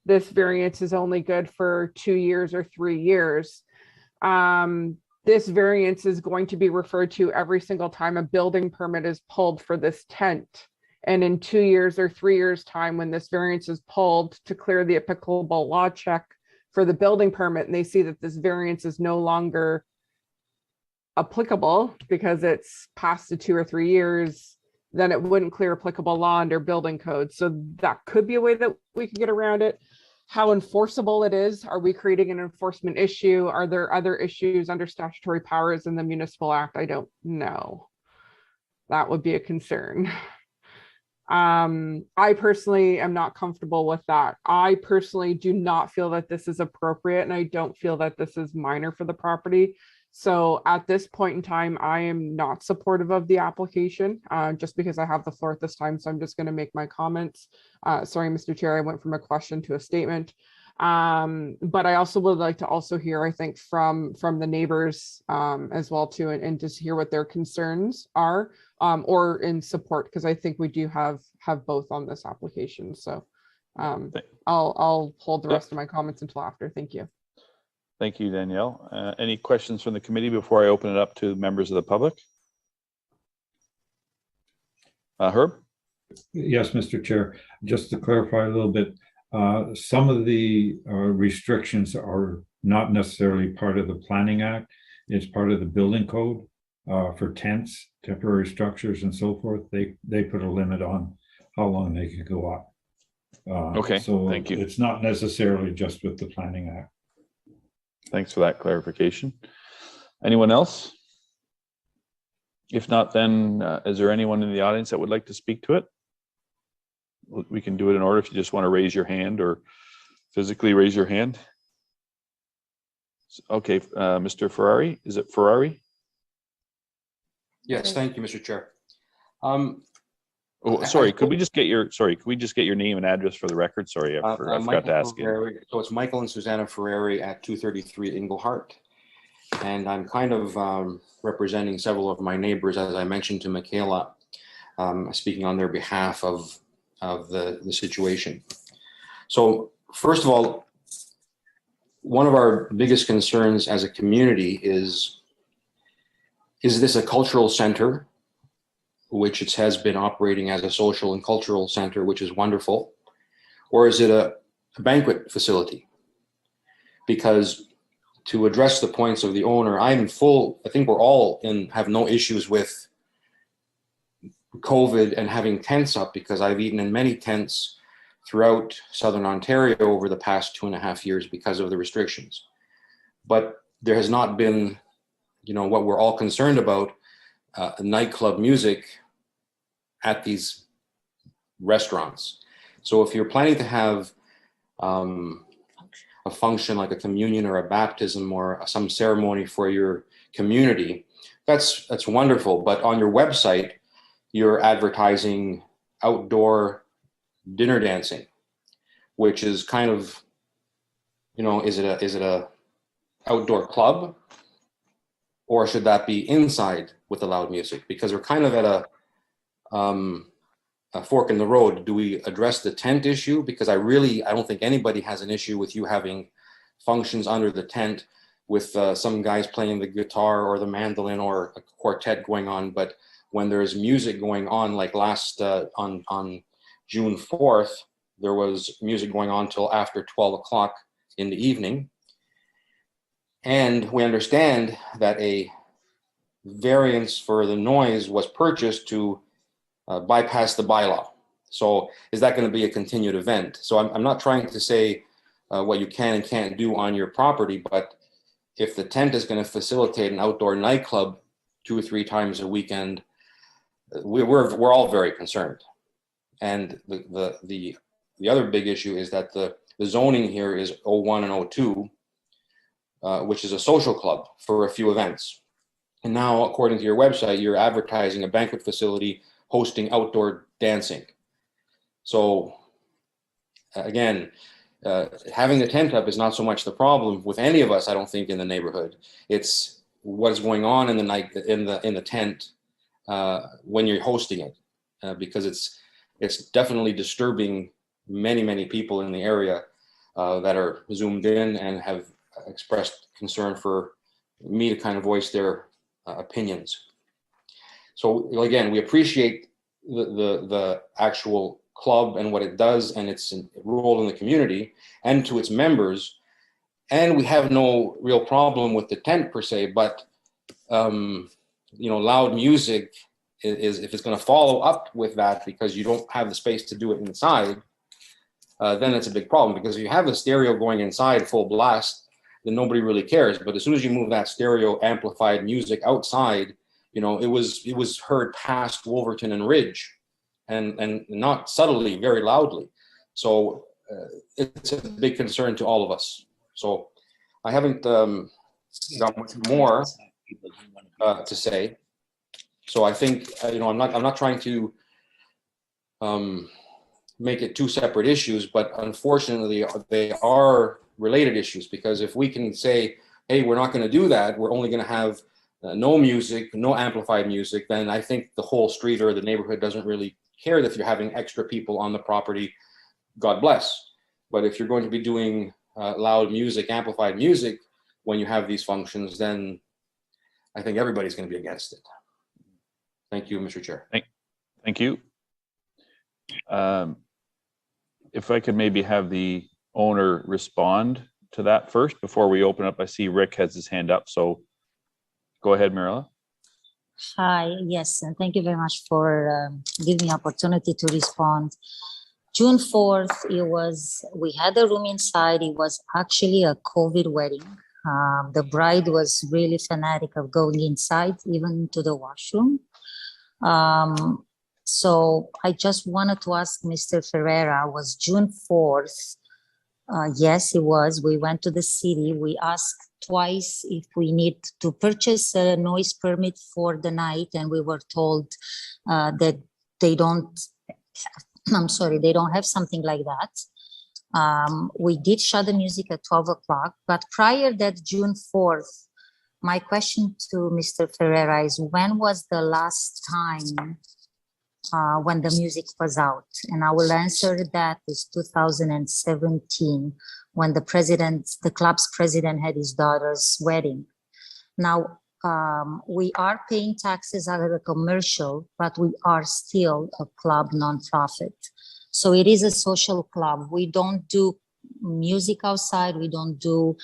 this variance is only good for 2 years or 3 years. This variance is going to be referred to every single time a building permit is pulled for this tent. And in 2 years or 3 years' time, when this variance is pulled to clear the applicable law check for the building permit, and they see that this variance is no longer applicable because it's past the 2 or 3 years, then it wouldn't clear applicable law under building code. So that could be a way that we could get around it. How enforceable it is, are we creating an enforcement issue? Are there other issues under statutory powers in the Municipal Act? I don't know. That would be a concern. I personally am not comfortable with that. I personally do not feel that this is appropriate, and I don't feel that this is minor for the property. So at this point in time, I am not supportive of the application, just because I have the floor at this time. So I'm just going to make my comments. Sorry, Mr. Chair, I went from a question to a statement. But I also would like to also hear, I think, from the neighbors as well too, and just hear what their concerns are, or in support, because I think we do have both on this application. So I'll hold the rest of my comments until after. Thank you. Thank you, Danielle. Any questions from the committee before I open it up to members of the public? Herb? Yes, Mr. Chair, just to clarify a little bit, some of the restrictions are not necessarily part of the Planning Act. It's part of the building code for tents, temporary structures and so forth. They put a limit on how long they could go up. Okay, so thank you. It's not necessarily just with the Planning Act. Thanks for that clarification. Anyone else? If not, then is there anyone in the audience that would like to speak to it? We can do it in order if you just want to raise your hand or physically raise your hand. Okay, Mr. Ferrari, is it Ferrari? Yes, thank you, Mr. Chair. Oh, sorry, could we just get your name and address for the record? Sorry, I forgot to ask you. So it's Michael and Susanna Ferrari at 233 Inglehart. And I'm kind of representing several of my neighbors, as I mentioned to Michaela, speaking on their behalf of the situation. So first of all, one of our biggest concerns as a community is this a cultural center, which it has been operating as a social and cultural center, which is wonderful, or is it a banquet facility? Because to address the points of the owner, I think we're all have no issues with COVID and having tents up, because I've eaten in many tents throughout Southern Ontario over the past 2.5 years because of the restrictions. But there has not been, what we're all concerned about, nightclub music at these restaurants. So if you're planning to have a function like a communion or a baptism or some ceremony for your community, that's wonderful. But on your website, you're advertising outdoor dinner dancing, which is kind of, is it a outdoor club, or should that be inside with the loud music? Because we're kind of at a fork in the road. Do we address the tent issue? Because I don't think anybody has an issue with you having functions under the tent with some guys playing the guitar or the mandolin or a quartet going on. But when there's music going on, like last on June 4th, there was music going on till after 12 o'clock in the evening. And we understand that a variance for the noise was purchased to bypass the bylaw. So is that going to be a continued event? So I'm not trying to say what you can and can't do on your property, but if the tent is going to facilitate an outdoor nightclub 2 or 3 times a weekend, we're all very concerned. And the other big issue is that the zoning here is 01 and 02, which is a social club for a few events. And now, according to your website, you're advertising a banquet facility hosting outdoor dancing. So again, having the tent up is not so much the problem with any of us, I don't think, in the neighborhood. It's what is going on in the night in the tent when you're hosting it, because it's definitely disturbing many people in the area that are zoomed in and have expressed concern for me to kind of voice their opinions. So again, we appreciate the actual club and what it does and its role in the community and to its members, and we have no real problem with the tent per se. But loud music is if it's going to follow up with that because you don't have the space to do it inside, then it's a big problem. Because if you have the stereo going inside full blast, then nobody really cares. But as soon as you move that stereo amplified music outside, it was heard past Wolverton and Ridge, and not subtly, very loudly. So it's a big concern to all of us. So I haven't got much more to say. So I think I'm not trying to make it two separate issues, but unfortunately they are related issues, because if we can say, hey, we're not going to do that, we're only going to have no music, no amplified music, then I think the whole street or the neighborhood doesn't really care if you're having extra people on the property. God bless. But if you're going to be doing loud music, amplified music, when you have these functions, then I think everybody's going to be against it. Thank you, Mr. Chair. Thank you. If I could maybe have the owner respond to that first before we open up. I see Rick has his hand up, so go ahead, Marilla. Hi, yes, and thank you very much for giving me opportunity to respond. June 4th, we had a room inside. It was actually a COVID wedding. The bride was really fanatic of going inside, even to the washroom. So I just wanted to ask Mr. Ferreira, was June 4th? Yes, it was. We went to the city. We asked twice if we need to purchase a noise permit for the night, and we were told that they don't, they don't have something like that. We did shut the music at 12 o'clock, but prior that June 4th, my question to Mr. Ferreira is, when was the last time when the music was out? And I will answer that is 2017, when the club's president had his daughter's wedding. Now, we are paying taxes out of the commercial, but we are still a club nonprofit. So it is a social club. We don't do music outside. We don't do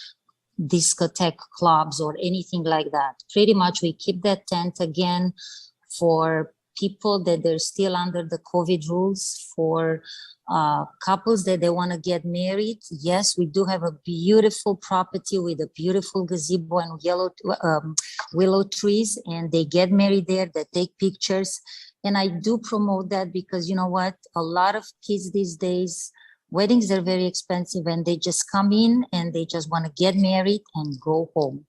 discotheque clubs or anything like that. Pretty much we keep that tent again for people that they're still under the COVID rules, for couples that they want to get married. Yes, we do have a beautiful property with a beautiful gazebo and willow trees, and they get married there, they take pictures. And I do promote that because, you know what, a lot of kids these days, weddings are very expensive, and they just come in and they just want to get married and go home.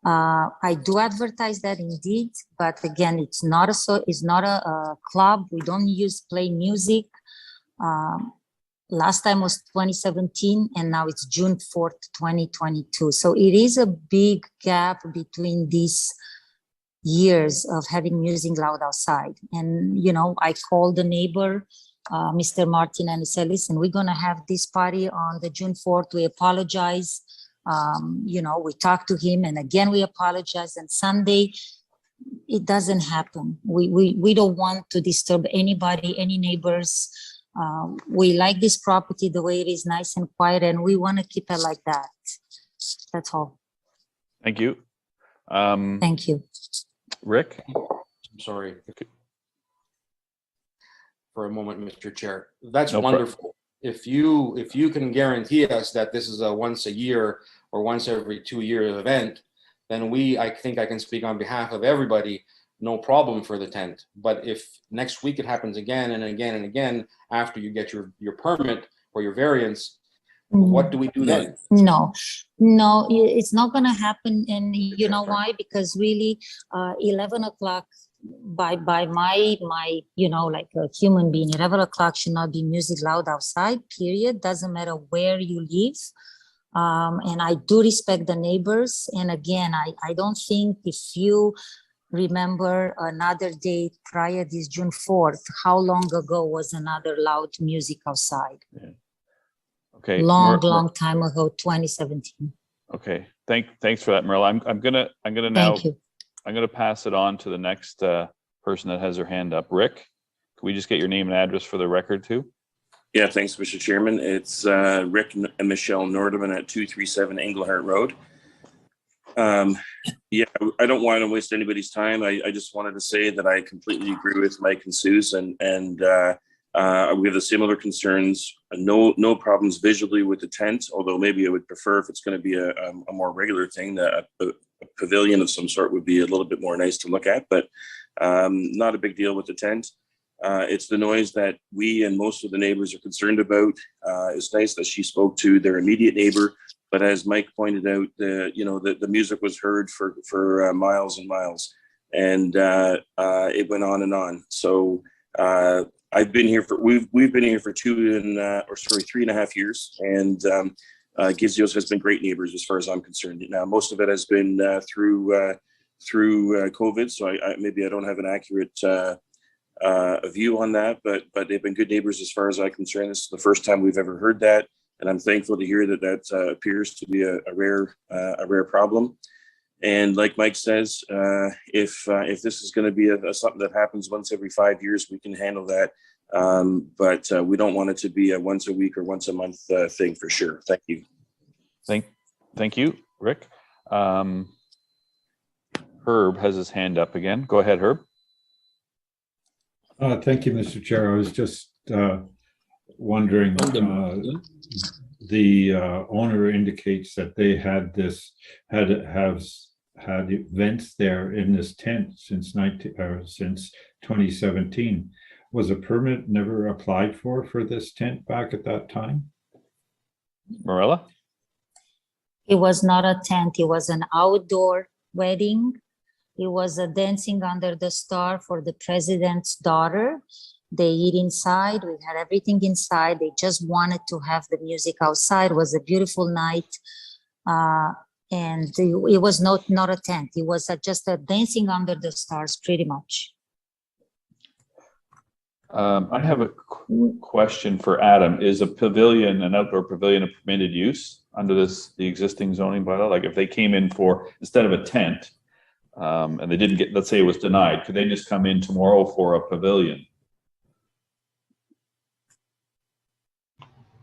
I do advertise that indeed, but again, it's not a club. We don't play music. Last time was 2017, and now it's June 4th, 2022. So it is a big gap between these years of having music loud outside. And, you know, I called the neighbor, Mr. Martin, and said, listen, we're going to have this party on the June 4th. We apologize. You know, we talked to him, and again, we apologize. And Sunday, it doesn't happen. We don't want to disturb anybody, any neighbors. We like this property the way it is, nice and quiet, and we want to keep it like that. That's all. Thank you. Thank you. Rick? I'm sorry. For a moment, Mr. Chair. That's wonderful. If you can guarantee us that this is a once a year or once every 2 year event, then I think I can speak on behalf of everybody, no problem for the tent. But if next week it happens again and again and again after you get your permit or your variance, what do we do then? No, it's not going to happen. And you know why? Because really 11 o'clock by my you know, like a human being, 11 o'clock should not be music loud outside, period. Doesn't matter where you live. And I do respect the neighbors. And again, I don't think, if you remember another date prior this June 4th, how long ago was another loud music outside? Yeah. Okay. Long time ago, 2017. Okay. Thanks for that, Merle. I'm gonna now. Thank you. I'm going to pass it on to the next person that has their hand up. Rick, can we just get your name and address for the record too? Yeah, thanks, Mr. Chairman. It's Rick and Michelle Nordeman at 237 Englehart Road. Yeah, I don't want to waste anybody's time. I just wanted to say that I completely agree with Mike and Susan, and we have the similar concerns. No problems visually with the tent, although maybe I would prefer, if it's going to be a more regular thing, that a pavilion of some sort would be a little bit more nice to look at, but not a big deal with the tent. It's the noise that we and most of the neighbors are concerned about. It's nice that she spoke to their immediate neighbor, but as Mike pointed out, the music was heard for miles and miles, and it went on and on. So I've been here for we've been here for 3.5 years, and Gizios has been great neighbors as far as I'm concerned. Now, most of it has been through COVID, so maybe I don't have an accurate view on that, but they've been good neighbors as far as I'm concerned. This is the first time we've ever heard that, and I'm thankful to hear that appears to be a rare problem. And like Mike says, if this is going to be something that happens once every 5 years, we can handle that. But we don't want it to be a once a week or once a month thing for sure. Thank you. Thank you, Rick. Herb has his hand up again. Go ahead, Herb. Thank you, Mr. Chair. I was just wondering, the owner indicates that they had events there in this tent since 2017. Was a permit never applied for this tent back at that time? Marilla? It was not a tent. It was an outdoor wedding. It was a dancing under the star for the president's daughter. They eat inside. We had everything inside. They just wanted to have the music outside. It was a beautiful night. And it was not a tent. It was just a dancing under the stars, pretty much. I have a question for Adam. Is a pavilion, an outdoor pavilion, a permitted use under the existing zoning bylaw? Like if they came in for, instead of a tent, and they didn't get, let's say it was denied, could they just come in tomorrow for a pavilion?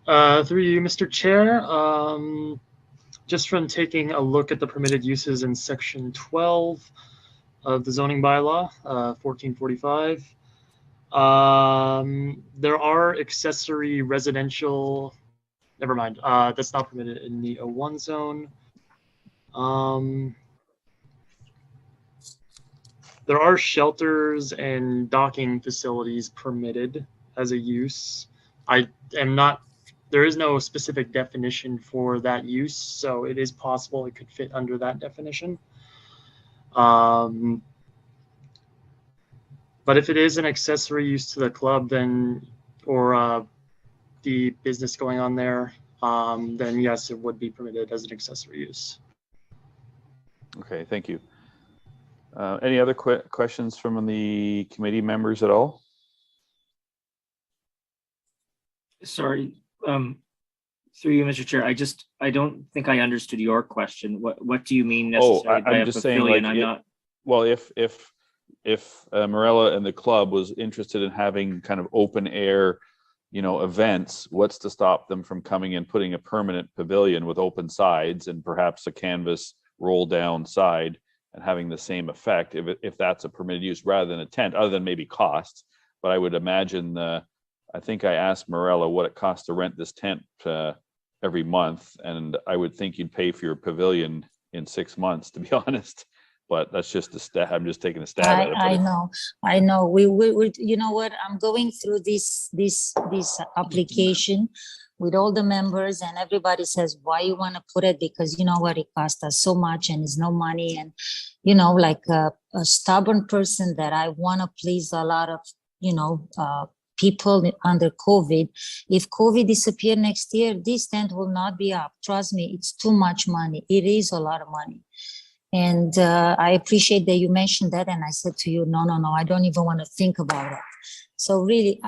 Through you, Mr. Chair, just from taking a look at the permitted uses in section 12 of the zoning bylaw, 1445, there are accessory residential, never mind, that's not permitted in the O1 zone. There are shelters and docking facilities permitted as a use. I am not, there is no specific definition for that use, so it is possible it could fit under that definition. But if it is an accessory use to the club, then, or the business going on there, then yes, it would be permitted as an accessory use. Okay, thank you. Any other questions from the committee members at all? Sorry, through you, Mr. Chair, I don't think I understood your question. What do you mean necessarily by I'm a just pavilion? saying, like, well, if Marilla and the club was interested in having kind of open air, events, what's to stop them from coming and putting a permanent pavilion with open sides and perhaps a canvas roll down side and having the same effect if that's a permitted use rather than a tent, other than maybe cost. But I would imagine, I think I asked Marilla what it costs to rent this tent every month, and I would think you'd pay for your pavilion in 6 months, to be honest. But that's just a stab. I'm just taking a stab at it. I know. We you know what? I'm going through this application with all the members, and everybody says, why you want to put it? Because you know what, it cost us so much and it's no money. And, like a stubborn person that I want to please a lot of, people under COVID. If COVID disappear next year, this tent will not be up. Trust me, it's too much money. It is a lot of money. And I appreciate that you mentioned that. And I said to you, no, I don't even want to think about it. So really,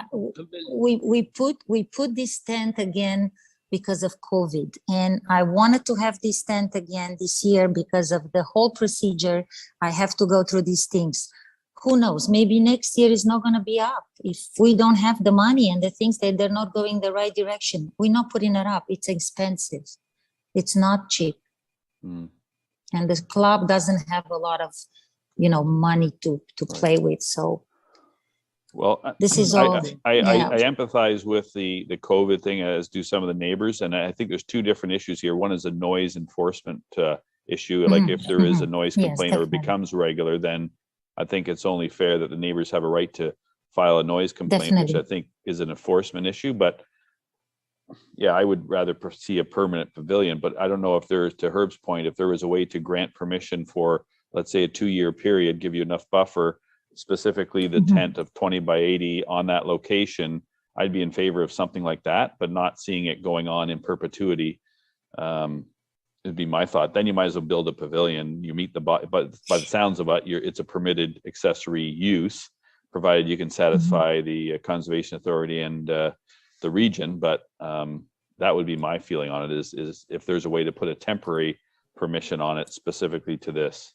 we put this tent again because of COVID. And I wanted to have this tent again this year because of the whole procedure. I have to go through these things. Who knows? Maybe next year is not going to be up. If we don't have the money and the things that they're not going the right direction, we're not putting it up. It's expensive. It's not cheap. And the club doesn't have a lot of, money to play with. So, well, this is all. I empathize with the COVID thing, as do some of the neighbors. And I think there's two different issues here. One is a noise enforcement issue. Like if there is a noise complaint or it becomes regular, then I think it's only fair that the neighbors have a right to file a noise complaint, which I think is an enforcement issue. But yeah, I would rather see a permanent pavilion. But I don't know if there's, to Herb's point, if there was a way to grant permission for, let's say, a 2-year period, give you enough buffer specifically the tent of 20 by 80 on that location, I'd be in favor of something like that, but not seeing it going on in perpetuity. It'd be my thought. Then you might as well build a pavilion. You meet but by the sounds of it, it's a permitted accessory use, provided you can satisfy the Conservation Authority and the region. But that would be my feeling on it, is if there's a way to put a temporary permission on it specifically to this.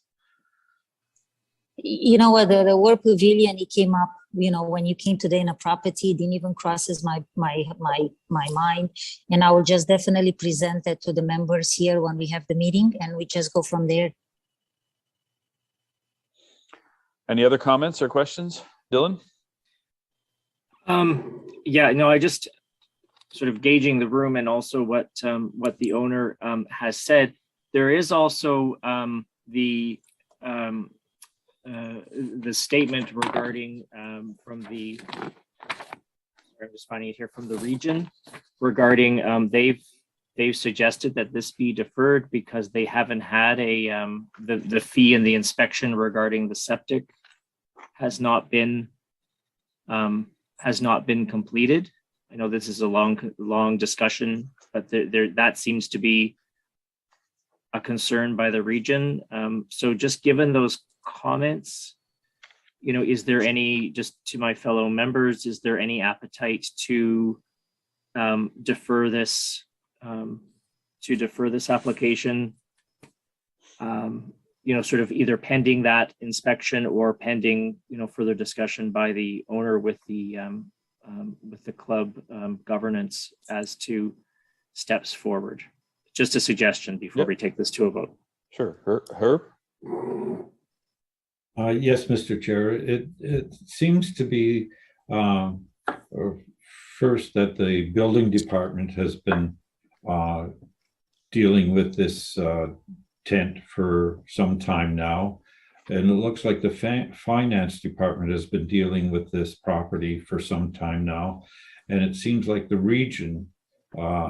You know what, the word pavilion, it came up, when you came today in a property, it didn't even crosses my mind. And I will just definitely present that to the members here when we have the meeting, and we just go from there. Any other comments or questions? Dylan? Yeah, no, I just sort of gauging the room and also what the owner has said. There is also the statement regarding from the, I'm just finding it here, from the region regarding they've suggested that this be deferred because they haven't had the fee and the inspection regarding the septic has not been completed. I know this is a long discussion, but that seems to be a concern by the region. So just given those comments, is there any, just to my fellow members, is there any appetite to defer this application, sort of either pending that inspection or pending, further discussion by the owner with the club governance as to steps forward? Just a suggestion before we take this to a vote. Sure. Herb? Yes, Mr. Chair. It seems to be first that the building department has been dealing with this tent for some time now. And it looks like the finance department has been dealing with this property for some time now. And it seems like the region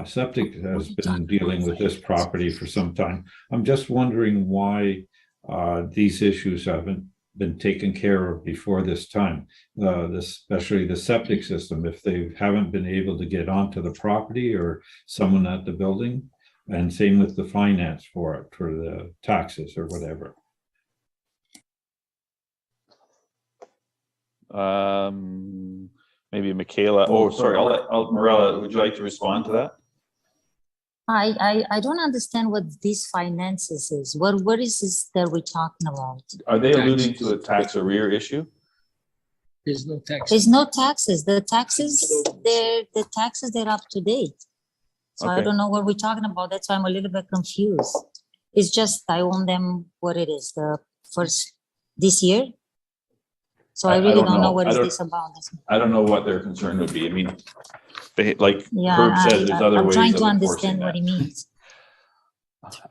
septic has been dealing with this property for some time. I'm just wondering why these issues haven't been taken care of before this time, especially the septic system, if they haven't been able to get onto the property or someone at the building, and same with the finance for it, for the taxes or whatever. Maybe Michaela. Oh, sorry. Morella, would you like to respond to that? I don't understand what these finances is. What is this that we're talking about? Are they alluding to a tax arrear issue? There's no tax. There's no taxes. The taxes they're up to date. So I don't know what we're talking about. That's why I'm a little bit confused. It's just I own them what it is, the first this year. So I really don't know what is this about. I don't know what their concern would be. I mean, like Herb said, there's other ways. I'm trying to understand what he means.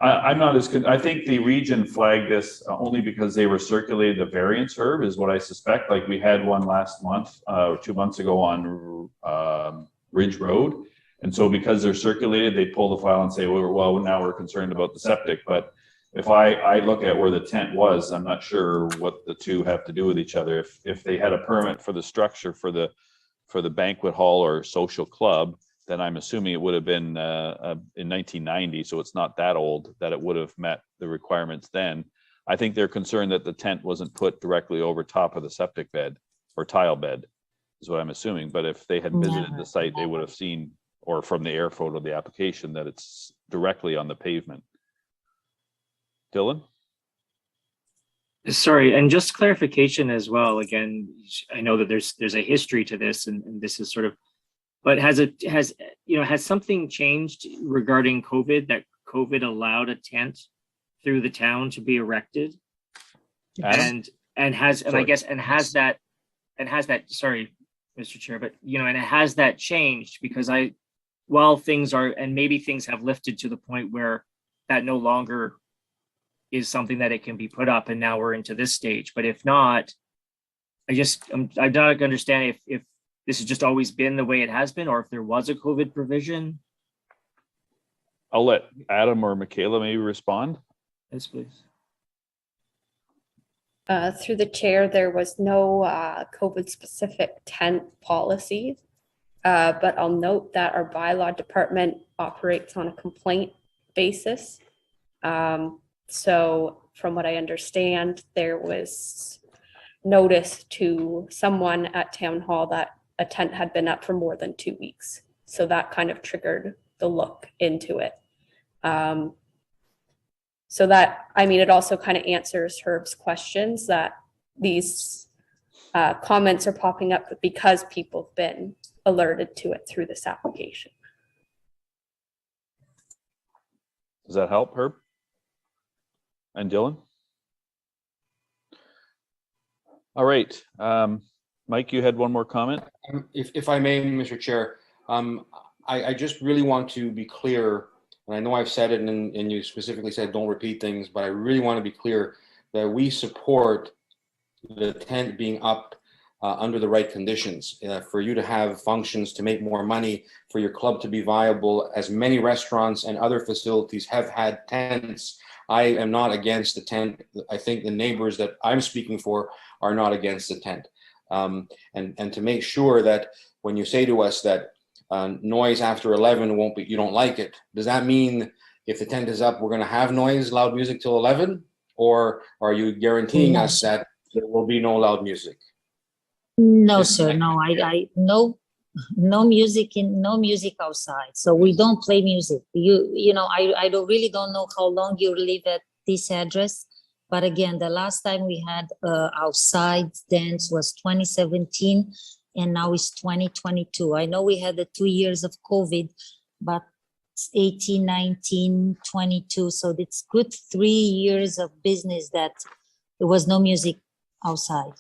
I'm not as, I think the region flagged this only because they were circulated the variance, Herb, is what I suspect. Like we had one last month, 2 months ago on Ridge Road. And so because they're circulated, they pull the file and say, well, now we're concerned about the septic. But if I look at where the tent was, I'm not sure what the two have to do with each other. If they had a permit for the structure for the banquet hall or social club, then I'm assuming it would have been in 1990. So it's not that old that it would have met the requirements then. I think they're concerned that the tent wasn't put directly over top of the septic bed or tile bed is what I'm assuming. But if they had visited the site, they would have seen, or from the air photo of the application, that it's directly on the pavement. Dylan? Sorry, and just clarification as well. Again, I know that there's a history to this, and this is sort of, but has something changed regarding COVID, that COVID allowed a tent through the town to be erected? Adam? and has that, sorry, Mr. Chair, but and has that changed? Because while things are, and maybe things have lifted to the point where that no longer is something that it can be put up, and now we're into this stage. But if not, I don't understand if this has just always been the way it has been, or if there was a COVID provision. I'll let Adam or Michaela maybe respond. Yes, please. Through the chair, there was no COVID-specific tent policy, but I'll note that our bylaw department operates on a complaint basis. So from what I understand, there was notice to someone at town hall that a tent had been up for more than 2 weeks. So that kind of triggered the look into it. So that, I mean, it also kind of answers Herb's questions that these comments are popping up because people have been alerted to it through this application. Does that help, Herb? And Dylan? All right. Mike, you had one more comment? If I may, Mr. Chair, I just really want to be clear, and I know I've said it and you specifically said don't repeat things, but I really want to be clear that we support the tent being up under the right conditions, for you to have functions, to make more money, for your club to be viable. As many restaurants and other facilities have had tents, I am not against the tent. I think the neighbors that I'm speaking for are not against the tent. And to make sure that when you say to us that noise after 11 won't be, you don't like it, does that mean if the tent is up, we're going to have noise, loud music till 11? Or are you guaranteeing us that there will be no loud music? No, sir. No, no music no music outside. So we don't play music. You know, I really don't know how long you live at this address. But again, the last time we had outside dance was 2017, and now it's 2022. I know we had the 2 years of COVID, but it's 18, 19, 22. So it's good 3 years of business that there was no music outside.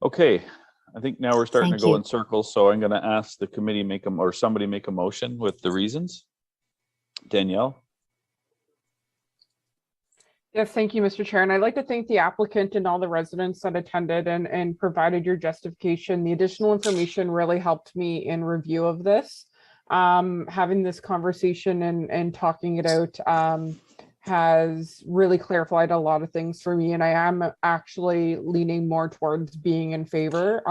Okay, I think now we're starting Thank to go you. in circles, so I'm going to ask the committee or somebody make a motion with the reasons. Danielle? Yes, thank you, Mr. Chair. And I'd like to thank the applicant and all the residents that attended and provided your justification. The additional information really helped me in review of this. Having this conversation and talking it out has really clarified a lot of things for me. And I am actually leaning more towards being in favor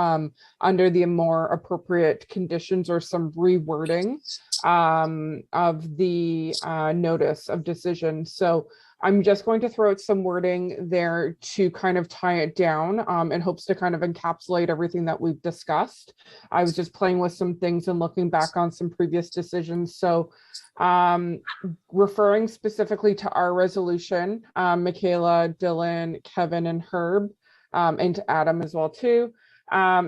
under the more appropriate conditions or some rewording of the notice of decision. So I'm just going to throw out some wording there to kind of tie it down in hopes to kind of encapsulate everything that we've discussed. I was just playing with some things and looking back on some previous decisions. So referring specifically to our resolution, Michaela, Dylan, Kevin, and Herb, and to Adam as well too.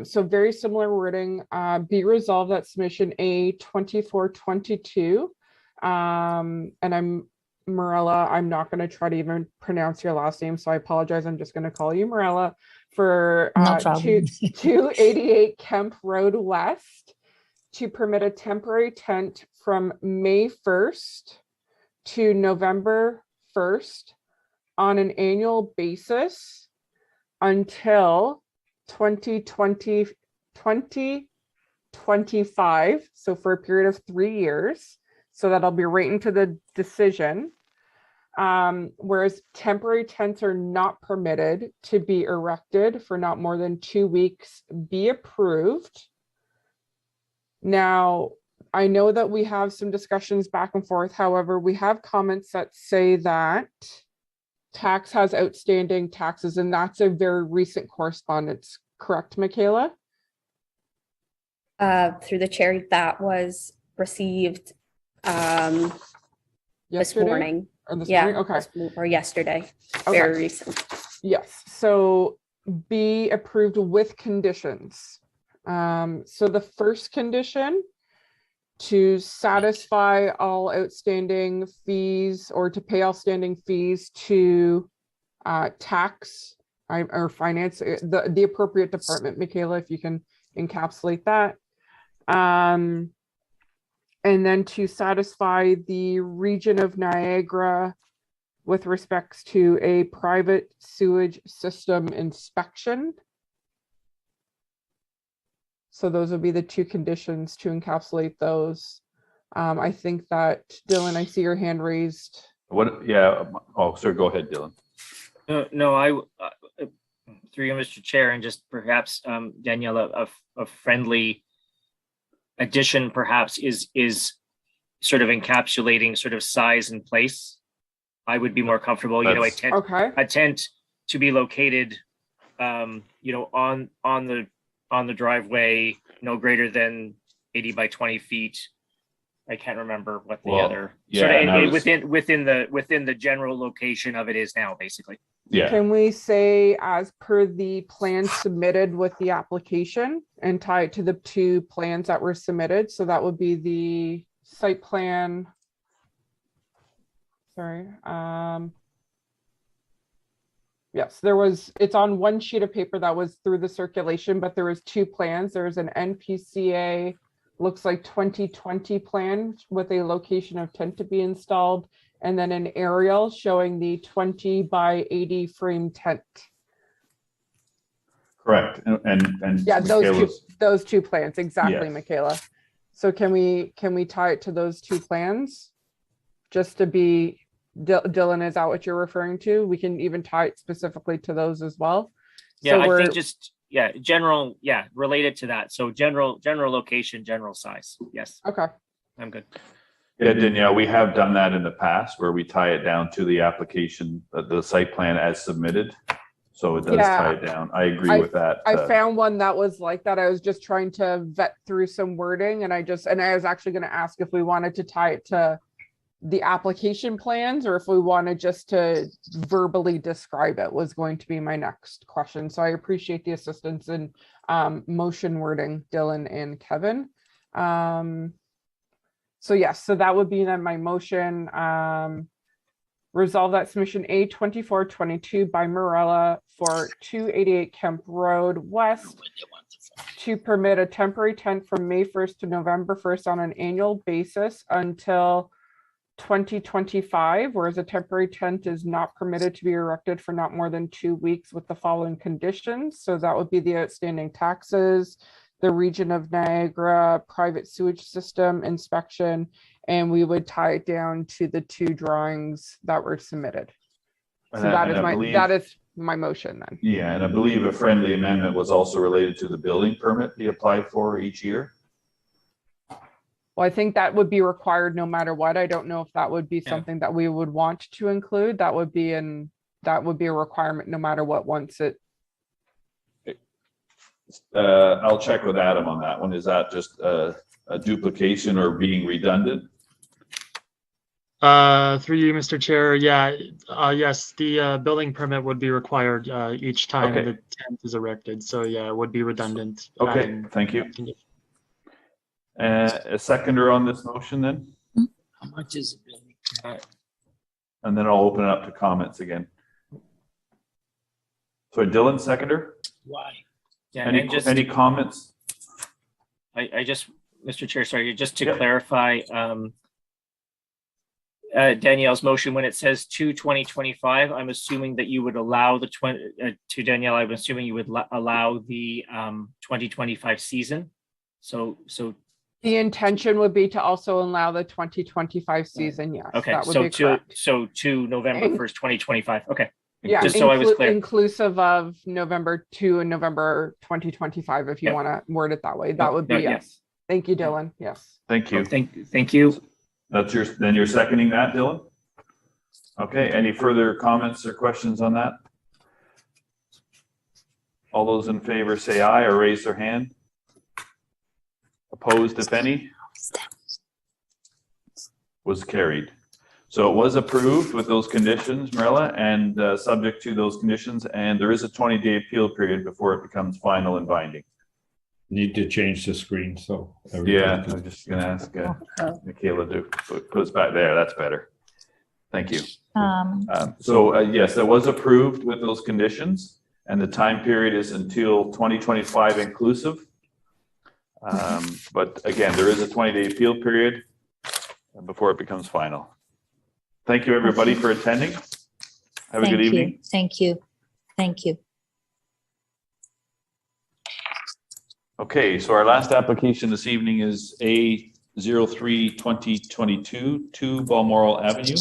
So very similar wording, be resolved that submission A 2422, and I'm Morella, I'm not going to try to even pronounce your last name, so I apologize. I'm just going to call you Morella for No problem. 288 Kemp Road West to permit a temporary tent from May 1st to November 1st on an annual basis until 2025, so for a period of 3 years. So that'll be right into the decision. Whereas temporary tents are not permitted to be erected for not more than 2 weeks, be approved. Now, I know that we have some discussions back and forth. However, we have comments that say that tax has outstanding taxes, and that's a very recent correspondence. Correct, Michaela? Through the chair, that was received this morning. Or this Yeah, morning? Okay. or yesterday, Okay. very recent. Yes, so be approved with conditions. So the first condition, to satisfy all outstanding fees or to pay all standing fees to tax or finance, the appropriate department. Michaela, if you can encapsulate that. And then to satisfy the region of Niagara with respects to a private sewage system inspection. So those would be the two conditions to encapsulate those. I think that, Dylan, I see your hand raised. What? Yeah. Oh, sir, go ahead, Dylan. No, through you, Mr. Chair, and just perhaps Danielle, a friendly addition perhaps is sort of encapsulating sort of size and place. I would be more comfortable, a tent to be located, on the driveway, no greater than 80 by 20 feet. I can't remember what the other within the general location of it is now, basically. Yeah. Can we say as per the plan submitted with the application and tie it to the 2 plans that were submitted? So that would be the site plan. Sorry. Yes, it's on one sheet of paper that was through the circulation, but there was 2 plans. There's an NPCA, looks like 2020 plan with a location of tent to be installed, and then an aerial showing the 20 by 80 frame tent. Correct. And yeah, those two plans, exactly, yes. Michaela. So can we tie it to those 2 plans? Just to be, Dylan, is that what you're referring to? We can even tie it specifically to those as well. Yeah, so I think just general, related to that. So general location, general size. Yes. Okay. I'm good. Yeah, Danielle, we have done that in the past where we tie it down to the application, the site plan as submitted. So it does tie it down. I agree with that. I found one that was like that. I was just trying to vet through some wording, and I was actually going to ask if we wanted to tie it to the application plans or if we wanted just to verbally describe it was going to be my next question. So I appreciate the assistance in motion wording, Dylan and Kevin. So yes, so that would be then my motion. Resolve that submission A2422 by Morella for 288 Kemp Road West to permit a temporary tent from May 1st to November 1st on an annual basis until 2025, whereas a temporary tent is not permitted to be erected for not more than 2 weeks with the following conditions. So that would be the outstanding taxes, the region of Niagara private sewage system inspection, and we would tie it down to the 2 drawings that were submitted. So that is my motion then. Yeah, and I believe a friendly amendment was also related to the building permit be applied for each year. Well, I think that would be required no matter what. I don't know if that would be something that we would want to include. That would be a requirement no matter what once it. I'll check with Adam on that one. Is that just a duplication or being redundant? Through you, Mr. Chair. Yes, the building permit would be required each time the tent is erected. So yeah, it would be redundant. Okay, thank you. A seconder on this motion then? How much is it? And then I'll open it up to comments again. So Dylan, seconder? Why? Yeah, any comments? I just, Mr. Chair, sorry, just to clarify, Danielle's motion, when it says to 2025, I'm assuming that you would allow the to Danielle, I'm assuming you would allow the 2025 season. So the intention would be to also allow the 2025 season. Yes. Okay. That would be to November 1st, 2025. Okay. Yeah. Just so I was clear. Inclusive of November 2 and November 2025, if you want to word it that way, that would be yes. Thank you, Dylan. Yes. Thank you. Thank you. That's then you're seconding that, Dylan? Okay. Any further comments or questions on that? All those in favor say aye or raise their hand. Opposed, if any? Was carried. So it was approved with those conditions, Marilla, and subject to those conditions, and there is a 20-day appeal period before it becomes final and binding. Need to change the screen, so. Yeah, I'm just gonna ask Michaela to put us back there. That's better. Thank you. Yes, that was approved with those conditions, and the time period is until 2025 inclusive. But again, there is a 20-day appeal period before it becomes final. Thank you, everybody, for attending. Have a good evening. Thank you. Thank you. Okay, so our last application this evening is A03-2022, 2 Balmoral Avenue.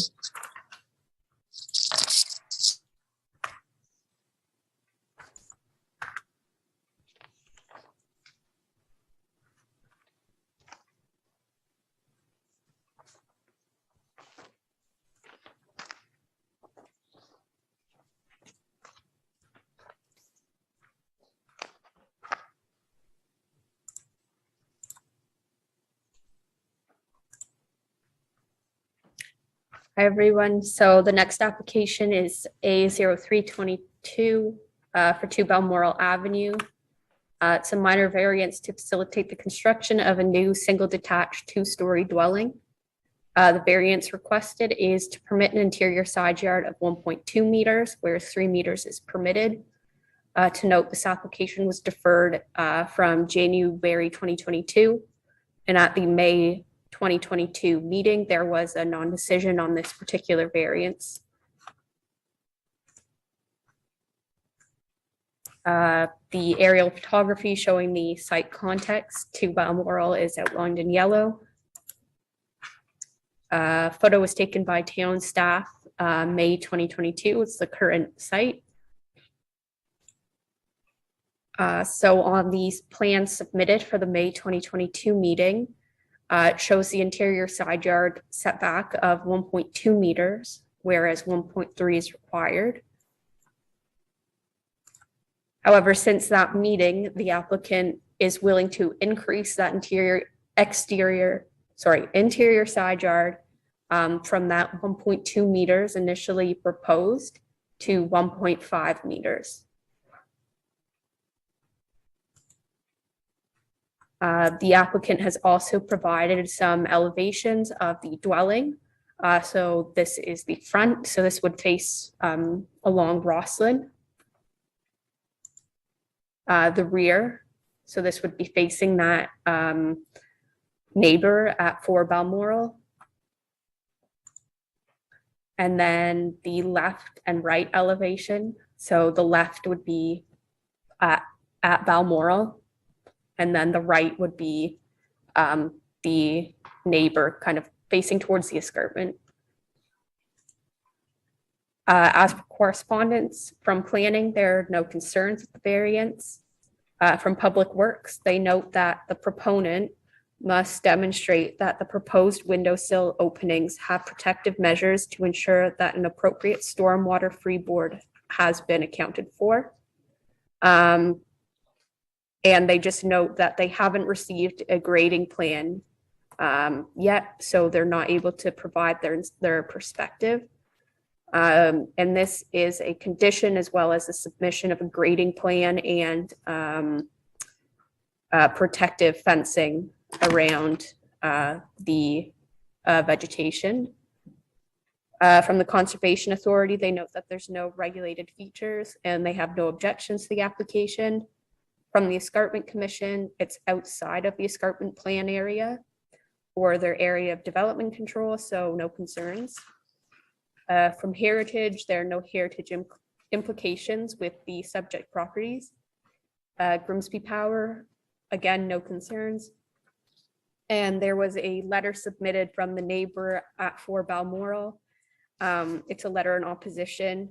Hi, everyone. So the next application is A0322 for 2 Balmoral Avenue. It's a minor variance to facilitate the construction of a new single detached 2-story dwelling. The variance requested is to permit an interior side yard of 1.2 meters, where 3 meters is permitted. To note, this application was deferred from January 2022, and at the May 2022 meeting, there was a non-decision on this particular variance. The aerial photography showing the site context to Balmoral is outlined in yellow. Photo was taken by town staff May 2022. It's the current site. So on these plans submitted for the May 2022 meeting, it shows the interior side yard setback of 1.2 meters, whereas 1.3 is required. However, since that meeting, the applicant is willing to increase that interior side yard from that 1.2 meters initially proposed to 1.5 meters. The applicant has also provided some elevations of the dwelling. So this is the front. So this would face along Roslyn. The rear. So this would be facing that neighbor at 4 Balmoral. And then the left and right elevation. So the left would be at Balmoral. And then the right would be the neighbor kind of facing towards the escarpment. As for correspondence from planning, there are no concerns with the variance. From Public Works, they note that the proponent must demonstrate that the proposed windowsill openings have protective measures to ensure that an appropriate stormwater freeboard has been accounted for. And they just note that they haven't received a grading plan yet, so they're not able to provide their perspective. And this is a condition as well as the submission of a grading plan and protective fencing around the vegetation. From the Conservation Authority, they note that there's no regulated features and they have no objections to the application. From the Escarpment Commission, it's outside of the escarpment plan area or their area of development control, so no concerns. From Heritage, there are no heritage implications with the subject properties. Grimsby Power, again, no concerns. And there was a letter submitted from the neighbor at 4 Balmoral. It's a letter in opposition,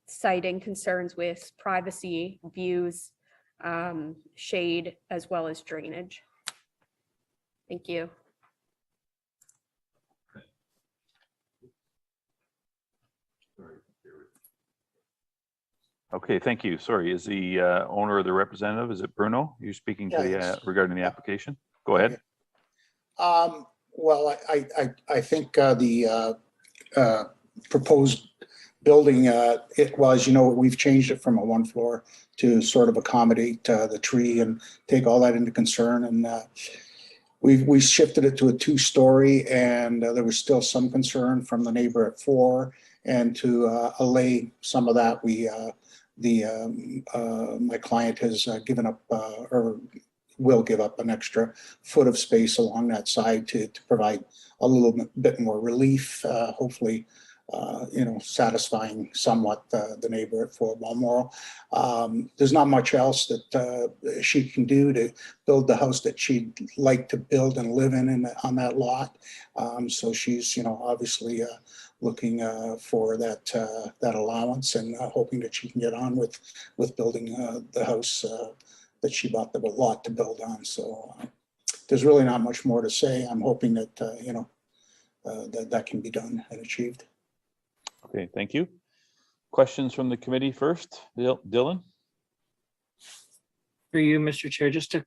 citing concerns with privacy, views, shade, as well as drainage. Thank you. Okay, thank you. Sorry, is the owner or the representative, is it Bruno? You're speaking to the regarding the application? Go ahead. Well, I think the proposed building, as you know, we've changed it from a 1 floor to sort of accommodate the tree and take all that into concern. And we shifted it to a 2-story, and there was still some concern from the neighbor at 4. And to allay some of that, my client has given up or will give up an extra foot of space along that side to provide a little bit more relief, hopefully, satisfying somewhat the neighbor at 4 Balmoral. There's not much else that she can do to build the house that she'd like to build and live in on that lot. So she's, obviously looking for that allowance and hoping that she can get on with building the house that she bought the lot to build on. So there's really not much more to say. I'm hoping that, that can be done and achieved. Okay, thank you. Questions from the committee first. Dylan? For you, Mr. Chair, just to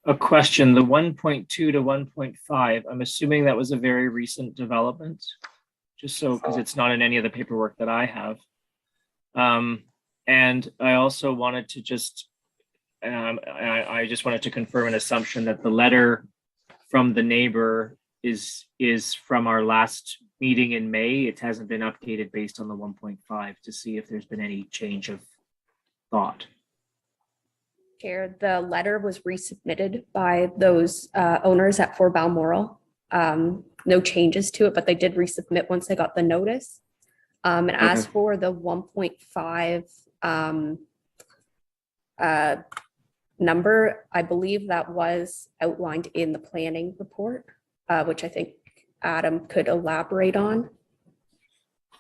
A question, the 1.2 to 1.5, I'm assuming that was a very recent development, just so, because it's not in any of the paperwork that I have. And I also wanted to just, I just wanted to confirm an assumption that the letter from the neighbor is from our last meeting in May. It hasn't been updated based on the 1.5 to see if there's been any change of thought. Chair, the letter was resubmitted by those owners at 4 Balmoral. No changes to it, but they did resubmit once they got the notice. And as for the 1.5 number, I believe that was outlined in the planning report, which I think Adam could elaborate on.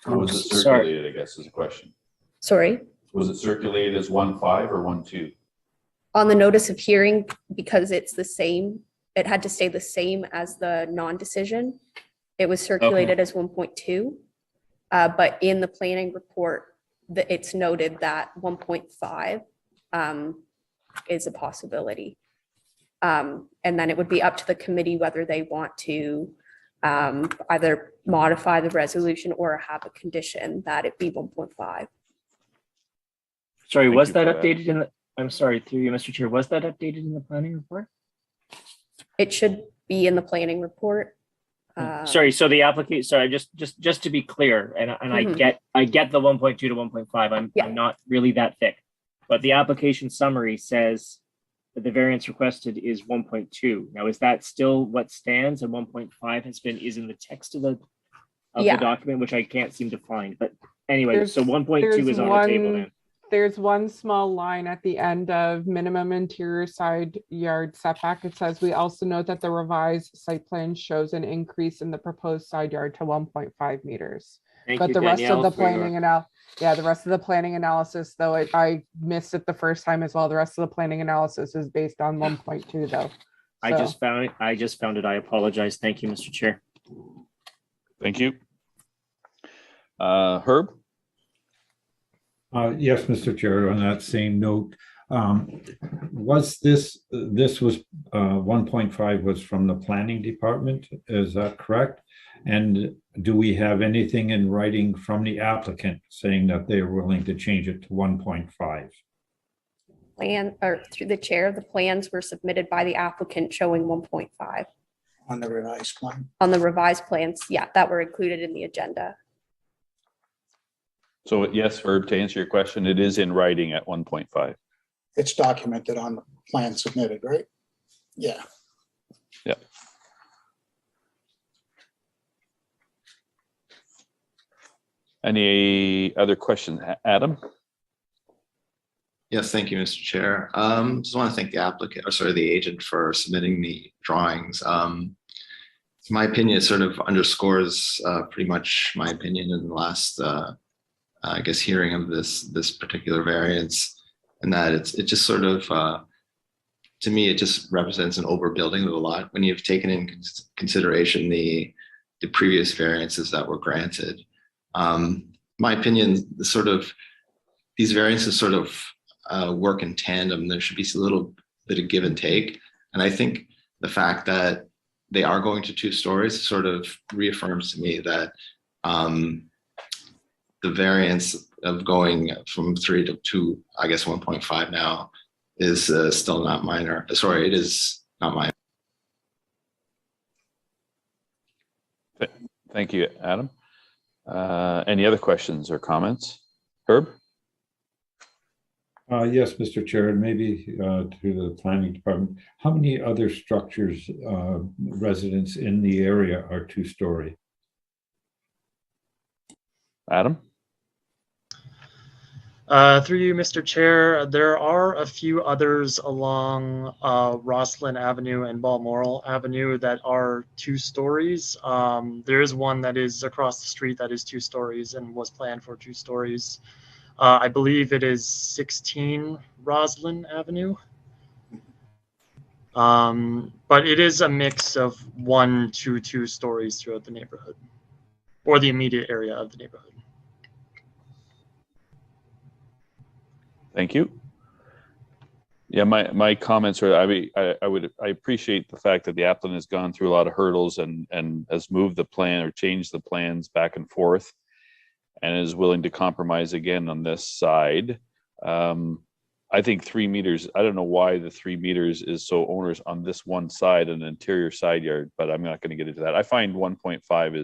Was it circulated, I guess, is the question. Sorry? Was it circulated as 1.5 or 1.2? On the notice of hearing, because it's the same, it had to stay the same as the non-decision. It was circulated as 1.2, but in the planning report, it's noted that 1.5 is a possibility. And then it would be up to the committee whether they want to either modify the resolution or have a condition that it be 1.5. Sorry, was that updated in the, I'm sorry, through you, Mr. Chair, was that updated in the planning report? It should be in the planning report. Sorry, so the application, sorry, just to be clear, and I get the 1.2 to 1.5. I'm not really that thick, but the application summary says that the variance requested is 1.2. Now, is that still what stands, and 1.5 is in the text of the document, which I can't seem to find. But anyway, so 1.2 is on the table then. There's one small line at the end of minimum interior side yard setback. It says, we also note that the revised site plan shows an increase in the proposed side yard to 1.5 meters. But the rest of the planning the rest of the planning analysis, though, I missed it the first time as well. The rest of the planning analysis is based on 1.2 though. I just found it. I apologize. Thank you, Mr. Chair. Thank you. Herb? Yes, Mr. Chair, on that same note, was this was 1.5 was from the planning department, is that correct? And do we have anything in writing from the applicant saying that they are willing to change it to 1.5? Plan, or through the chair, the plans were submitted by the applicant showing 1.5. On the revised plan? On the revised plans, yeah, that were included in the agenda. So yes, Herb, to answer your question, it is in writing at 1.5. It's documented on the plan submitted, right? Yeah. Yeah. Any other questions, Adam? Yes, thank you, Mr. Chair. Just want to thank the applicant, or sorry, the agent for submitting the drawings. In my opinion, it sort of underscores pretty much my opinion in the last I guess hearing of this particular variance, and that it just sort of to me it just represents an overbuilding of a lot when you've taken in consideration the previous variances that were granted. My opinion, these variances sort of work in tandem. There should be a little bit of give and take, and I think the fact that they are going to 2 stories sort of reaffirms to me that the variance of going from 3 to 2, I guess 1.5 now, is still not minor. Sorry, it is not minor. Thank you, Adam. Any other questions or comments? Herb? Yes, Mr. Chair, and maybe to the planning department. How many other structures, residents in the area are 2-story? Adam? Through you, Mr. Chair, there are a few others along Rosslyn Avenue and Balmoral Avenue that are 2 stories. There is one that is across the street that is 2 stories and was planned for 2 stories. I believe it is 16 Rosslyn Avenue. But it is a mix of 1 to 2 stories throughout the neighborhood, or the immediate area of the neighborhood. Thank you. Yeah, my comments are, I appreciate the fact that the applicant has gone through a lot of hurdles and has moved the plan or changed the plans back and forth and is willing to compromise again on this side. I think 3 meters, I don't know why the 3 meters is so onerous on this one side, an interior side yard, but I'm not going to get into that. I find 1.5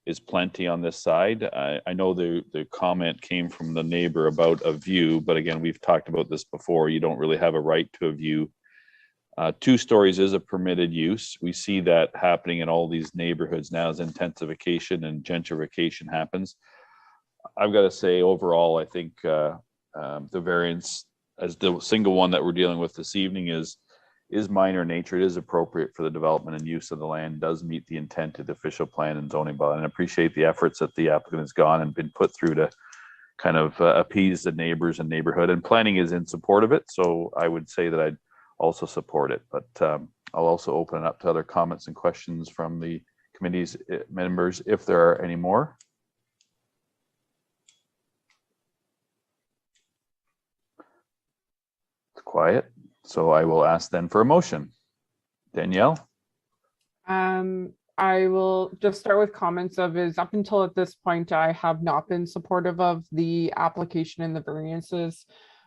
is plenty on this side. I know the comment came from the neighbor about a view, but again, we've talked about this before. You don't really have a right to a view. 2 stories is a permitted use. We see that happening in all these neighborhoods now as intensification and gentrification happens. I've got to say, overall, I think the variance, as the single one that we're dealing with this evening, is minor in nature. It is appropriate for the development and use of the land, does meet the intent of the official plan and zoning bylaw, and appreciate the efforts that the applicant has gone and been put through to kind of appease the neighbors and neighborhood, and planning is in support of it. So I would say that I'd also support it, but I'll also open it up to other comments and questions from the committee's members if there are any more. It's quiet. So I will ask then for a motion. Danielle? I will just start with comments of is up until at this point, I have not been supportive of the application and the variances.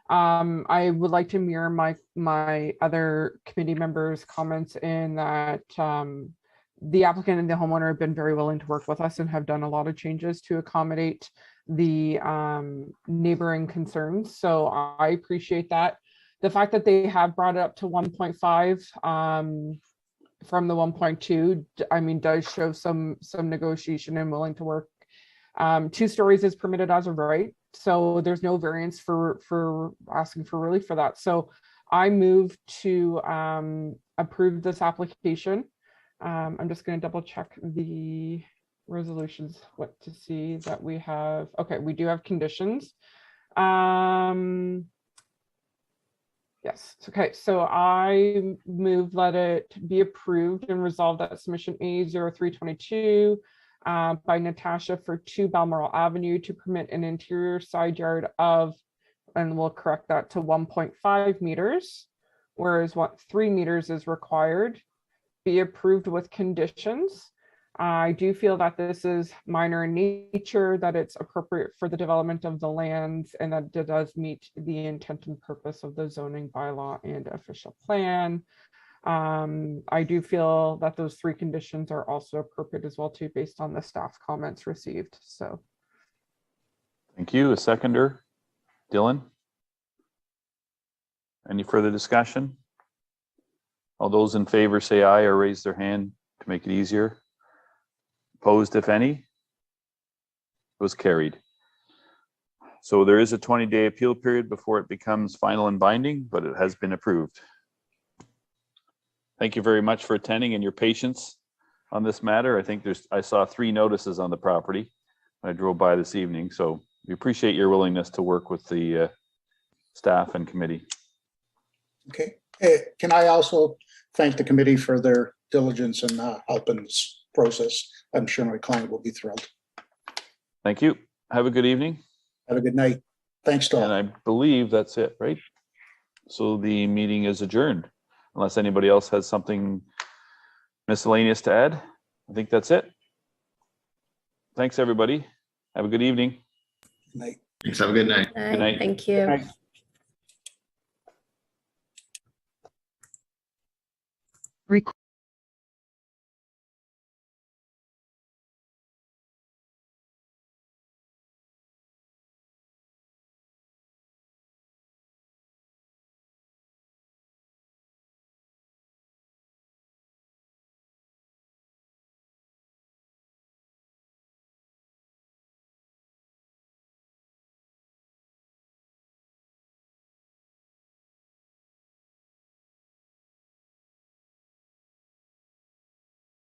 I would like to mirror my other committee members' comments in that the applicant and the homeowner have been very willing to work with us and have done a lot of changes to accommodate the neighboring concerns. So I appreciate that. The fact that they have brought it up to 1.5 from the 1.2, I mean, does show some negotiation and willing to work. 2 stories is permitted as of right, so there's no variance for asking for relief for that. So I move to approve this application. I'm just going to double check the resolutions, what to see that we have. Okay, we do have conditions. Yes, okay, so I move let it be approved and resolved that submission A0322 by Natasha for 2 Balmoral Avenue to permit an interior side yard of, and we'll correct that to 1.5 meters, whereas 3 meters is required, be approved with conditions. I do feel that this is minor in nature, that it's appropriate for the development of the lands, and that it does meet the intent and purpose of the zoning bylaw and official plan. I do feel that those 3 conditions are also appropriate as well too, based on the staff comments received. So Thank you. A seconder, Dylan? Any further discussion? All those in favor say aye or raise their hand to make it easier. Opposed, if any? It was carried. So there is a 20-day appeal period before it becomes final and binding, but it has been approved. Thank you very much for attending and your patience on this matter. I think I saw 3 notices on the property when I drove by this evening, so we appreciate your willingness to work with the staff and committee. Okay. Can I also thank the committee for their diligence in helping this process? I'm sure my client will be thrilled. Thank you. Have a good evening. Have a good night. Thanks to all. And I believe that's it, right? So the meeting is adjourned, unless anybody else has something miscellaneous to add. I think that's it. Thanks, everybody. Have a good evening. Good night. Thanks. Have a good night. Good night. Thank you. Thanks.